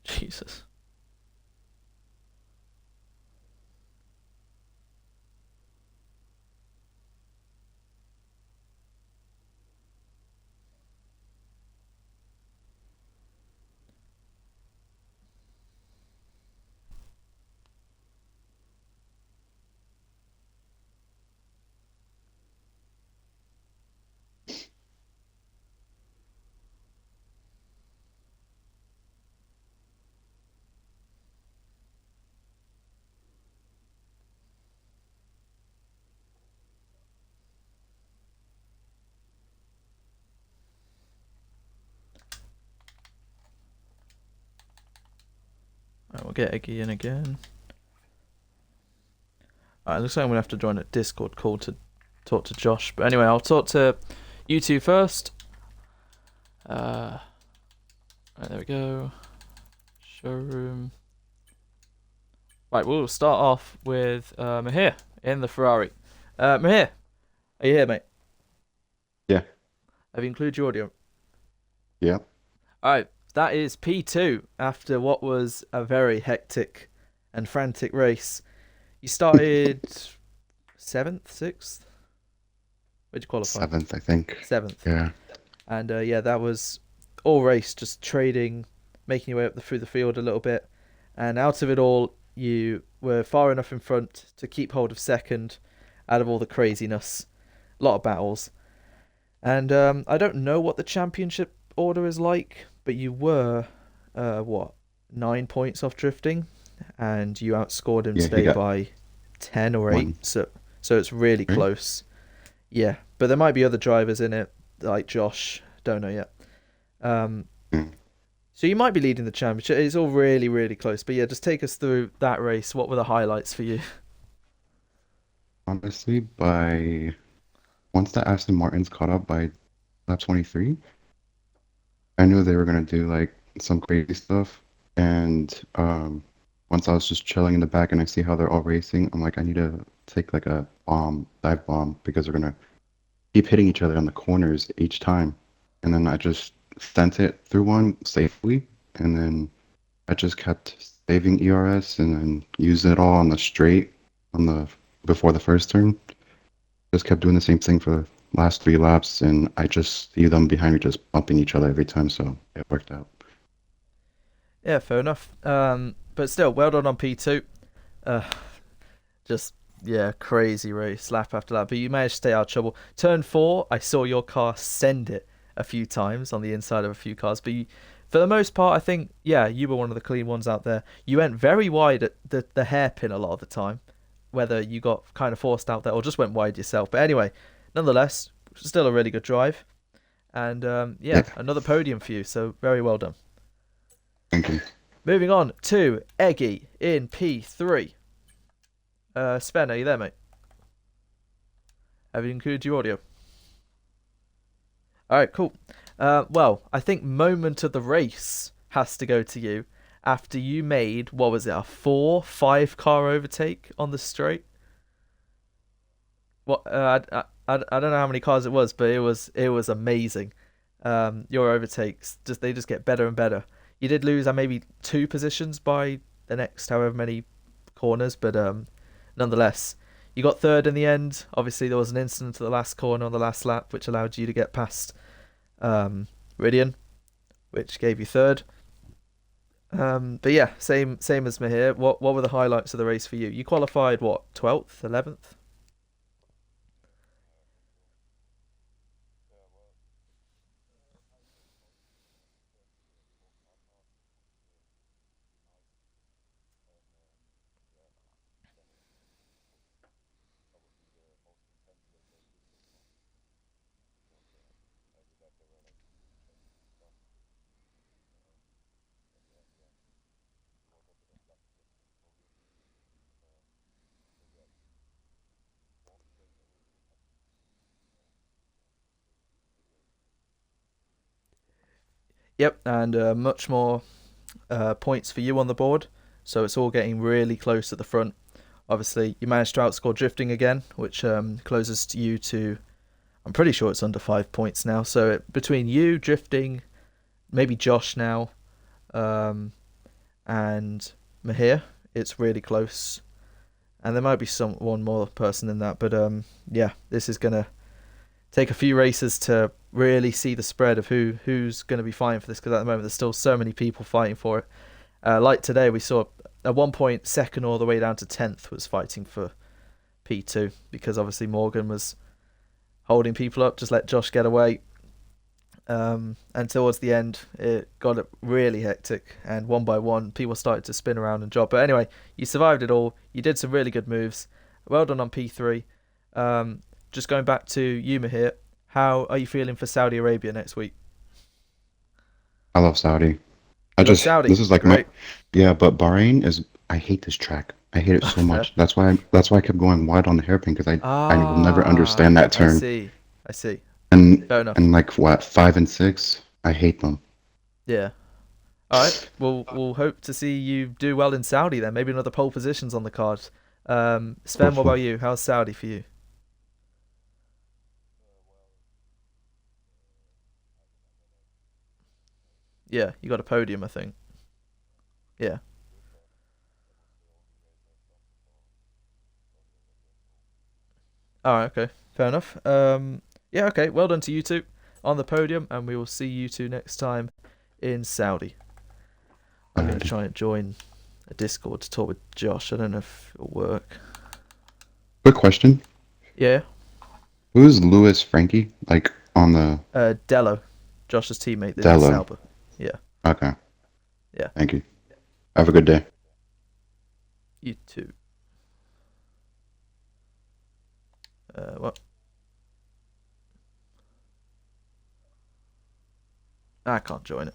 Jesus. Right, we'll get Eggy in again. Alright, looks like I'm going to have to join a Discord call to talk to Josh. But anyway, I'll talk to you two first. Right, there we go. Showroom. Right, we'll start off with Mahir in the Ferrari. Mahir, are you here, mate? Yeah. Have you included your audio? Yeah. Alright, that is P2 after what was a very hectic and frantic race. You started 7th, 6th? Where'd you qualify? 7th, I think. 7th. Yeah. And yeah, that was all race, just trading, making your way up through the field a little bit. And out of it all, you were far enough in front to keep hold of second out of all the craziness. A lot of battles. And I don't know what the championship order is like, but you were, 9 points off drifting, and you outscored him Yeah, today by 10 or 8. one. So so it's really Right? close. Yeah, but there might be other drivers in it, like Josh. Don't know yet. Um, Mm. so you might be leading the championship. It's all really, really close. But yeah, just take us through that race. What were the highlights for you? Honestly, by once the Aston Martins caught up by lap 23, I knew they were gonna do like some crazy stuff. And once I was just chilling in the back and I see how they're all racing, I'm like, I need to take like a dive bomb, because they're gonna keep hitting each other on the corners each time. And then I just sent it through one safely, and then I just kept saving ERS and then used it all on the straight on the before the first turn. Just kept doing the same thing for the last 3 laps, and I just see them behind me just bumping each other every time, so it worked out. Yeah, fair enough. But still, well done on P2. Uh, just yeah, crazy race, lap after lap. But you managed to stay out of trouble. Turn four, I saw your car send it a few times on the inside of a few cars, but for the most part, I think yeah, you were one of the clean ones out there. You went very wide at the hairpin a lot of the time, whether you got kind of forced out there or just went wide yourself. But anyway, nonetheless, still a really good drive, and Yeah, yeah, another podium for you. So very well done. thank you. Moving on to Eggy in P3. Sven, are you there, mate? Have you included your audio? All right, cool. Well, I think moment of the race has to go to you after you made, what was it, a 4-5 car overtake on the straight? What? I don't know how many cars it was, but it was amazing. Your overtakes they just get better and better. You did lose maybe 2 positions by the next however many corners, but nonetheless, you got third in the end. Obviously, there was an incident at the last corner on the last lap, which allowed you to get past Ridian, which gave you third. But yeah, same as Mahir. What were the highlights of the race for you? You qualified what, 12th, 11th? Yep, and much more points for you on the board. So it's all getting really close at the front. Obviously, you managed to outscore drifting again, which closes you to, I'm pretty sure it's under 5 points now. So between you, drifting, maybe Josh now, um, and Mahir, it's really close. And there might be one more person in that, but yeah, this is gonna take a few races to really see the spread of who's going to be fighting for this, because at the moment there's still so many people fighting for it. Like today, we saw at one point second all the way down to 10th was fighting for P2, because obviously Morgan was holding people up, just let Josh get away. And towards the end, it got really hectic, and one by one, people started to spin around and drop. But anyway, you survived it all. You did some really good moves. Well done on P3. Just going back to Yuma here, how are you feeling for Saudi Arabia next week? I love Saudi. You love Saudi? This is like my, Great. yeah, but Bahrain is, I hate this track. I hate it so Fair. much. That's why I kept going wide on the hairpin, because I will never Ah, understand that I turn. see. I see. And Fair enough. and like what, 5 and 6, I hate them. Yeah. All right. We'll hope to see you do well in Saudi then. Maybe another pole positions on the card. Sven, what about Hopefully. you? How's Saudi for you? Yeah, you got a podium, I think. Yeah. All right. Okay. Fair enough. Yeah. Okay. Well done to you two on the podium, and we will see you two next time in Saudi. I'm gonna Alrighty. try and join a Discord to talk with Josh. I don't know if it'll work. Quick question. Yeah. Who's Louis Frankie? Like on the Dello, Josh's teammate in the Dello. Sauber. Yeah. Okay. Yeah. Thank you. Have a good day. You too. What? I can't join it.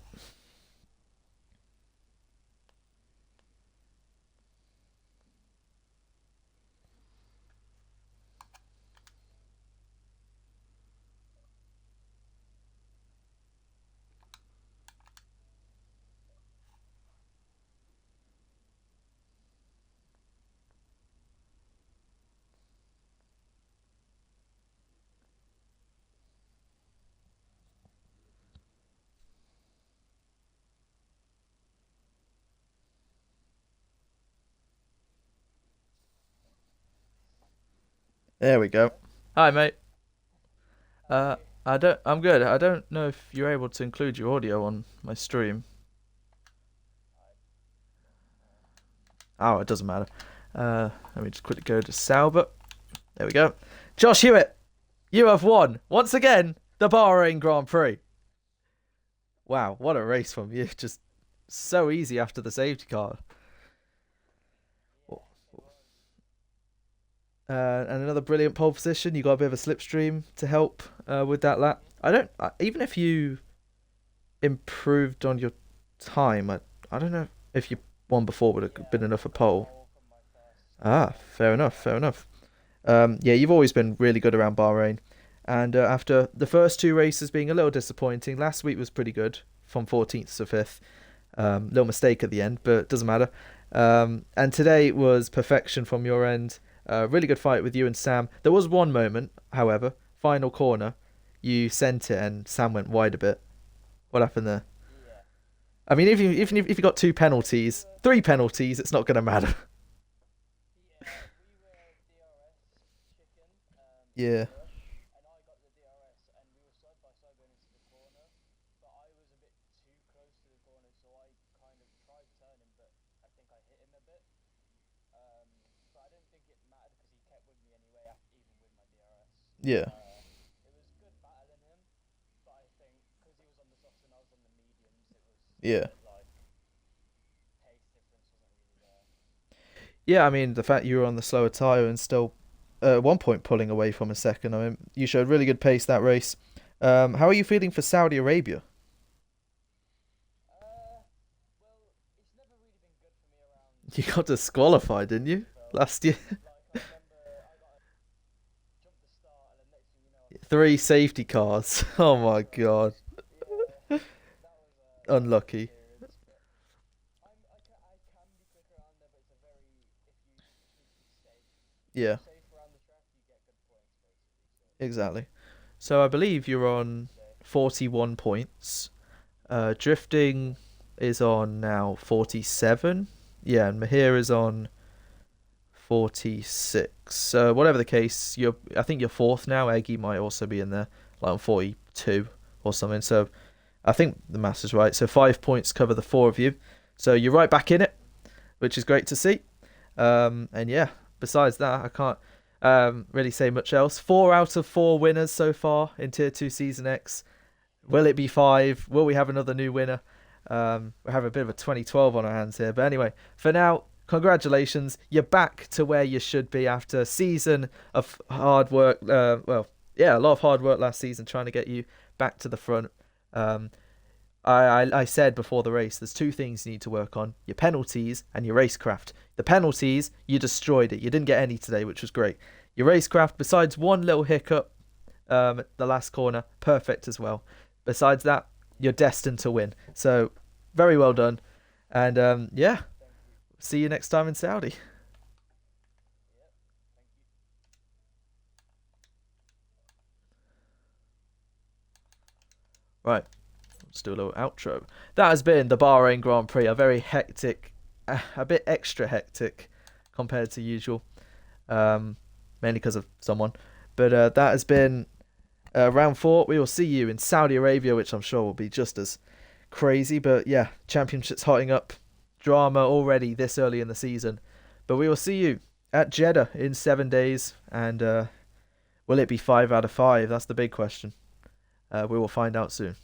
There we go. Hi, mate. Uh, I don't. I'm good. I don't know if you're able to include your audio on my stream. Oh, it doesn't matter. Let me just quickly go to Sauber. There we go. Josh Hewitt, you have won once again the Bahrain Grand Prix. Wow, what a race from you! Just so easy after the safety car. And another brilliant pole position. You got a bit of a slipstream to help with that lap. I don't. Even if you improved on your time, I don't know if you won before would have been enough a pole. Ah, fair enough. Fair enough. Yeah, you've always been really good around Bahrain. And after the first two races being a little disappointing, last week was pretty good from 14th to 5th. Little mistake at the end, but it doesn't matter. And today was perfection from your end. Really good fight with you and Sam. There was one moment, however, final corner, you sent it and Sam went wide a bit. What happened there? I mean, if you got two penalties, three penalties, it's not going to matter. Yeah. Yeah. Yeah. Yeah, I mean, the fact you were on the slower tyre and still at one point pulling away from a second, I mean, you showed really good pace that race. How are you feeling for Saudi Arabia? You got disqualified, didn't you? Last year? Three safety cars. Oh my God. Unlucky. Yeah, exactly. So I believe you're on 41 points. Drifting is on now 47. Yeah, and Mahir is on 46. Whatever the case, I think you're fourth now. Eggy might also be in there, like on 42 or something. So I think the maths is right. So 5 points cover the four of you. So you're right back in it, which is great to see. And yeah, besides that, I can't really say much else. 4 out of 4 winners so far in Tier 2 Season X. Will it be 5? Will we have another new winner? We have a bit of a 2012 on our hands here. But anyway, for now, congratulations. You're back to where you should be after a season of hard work. Yeah, a lot of hard work last season trying to get you back to the front. Um, I said before the race, there's two things you need to work on: your penalties and your racecraft. The penalties, you destroyed it. You didn't get any today, which was great. Your racecraft, besides one little hiccup at the last corner, perfect as well. Besides that, you're destined to win. So, very well done. And yeah, see you next time in Saudi. Right, let's do a little outro. That has been the Bahrain Grand Prix. A very hectic, a bit extra hectic compared to usual. Mainly because of someone. But that has been round 4. We will see you in Saudi Arabia, which I'm sure will be just as crazy. But yeah, championship's hotting up. Drama already this early in the season. But we will see you at Jeddah in 7 days. And will it be 5 out of 5? That's the big question. We will find out soon.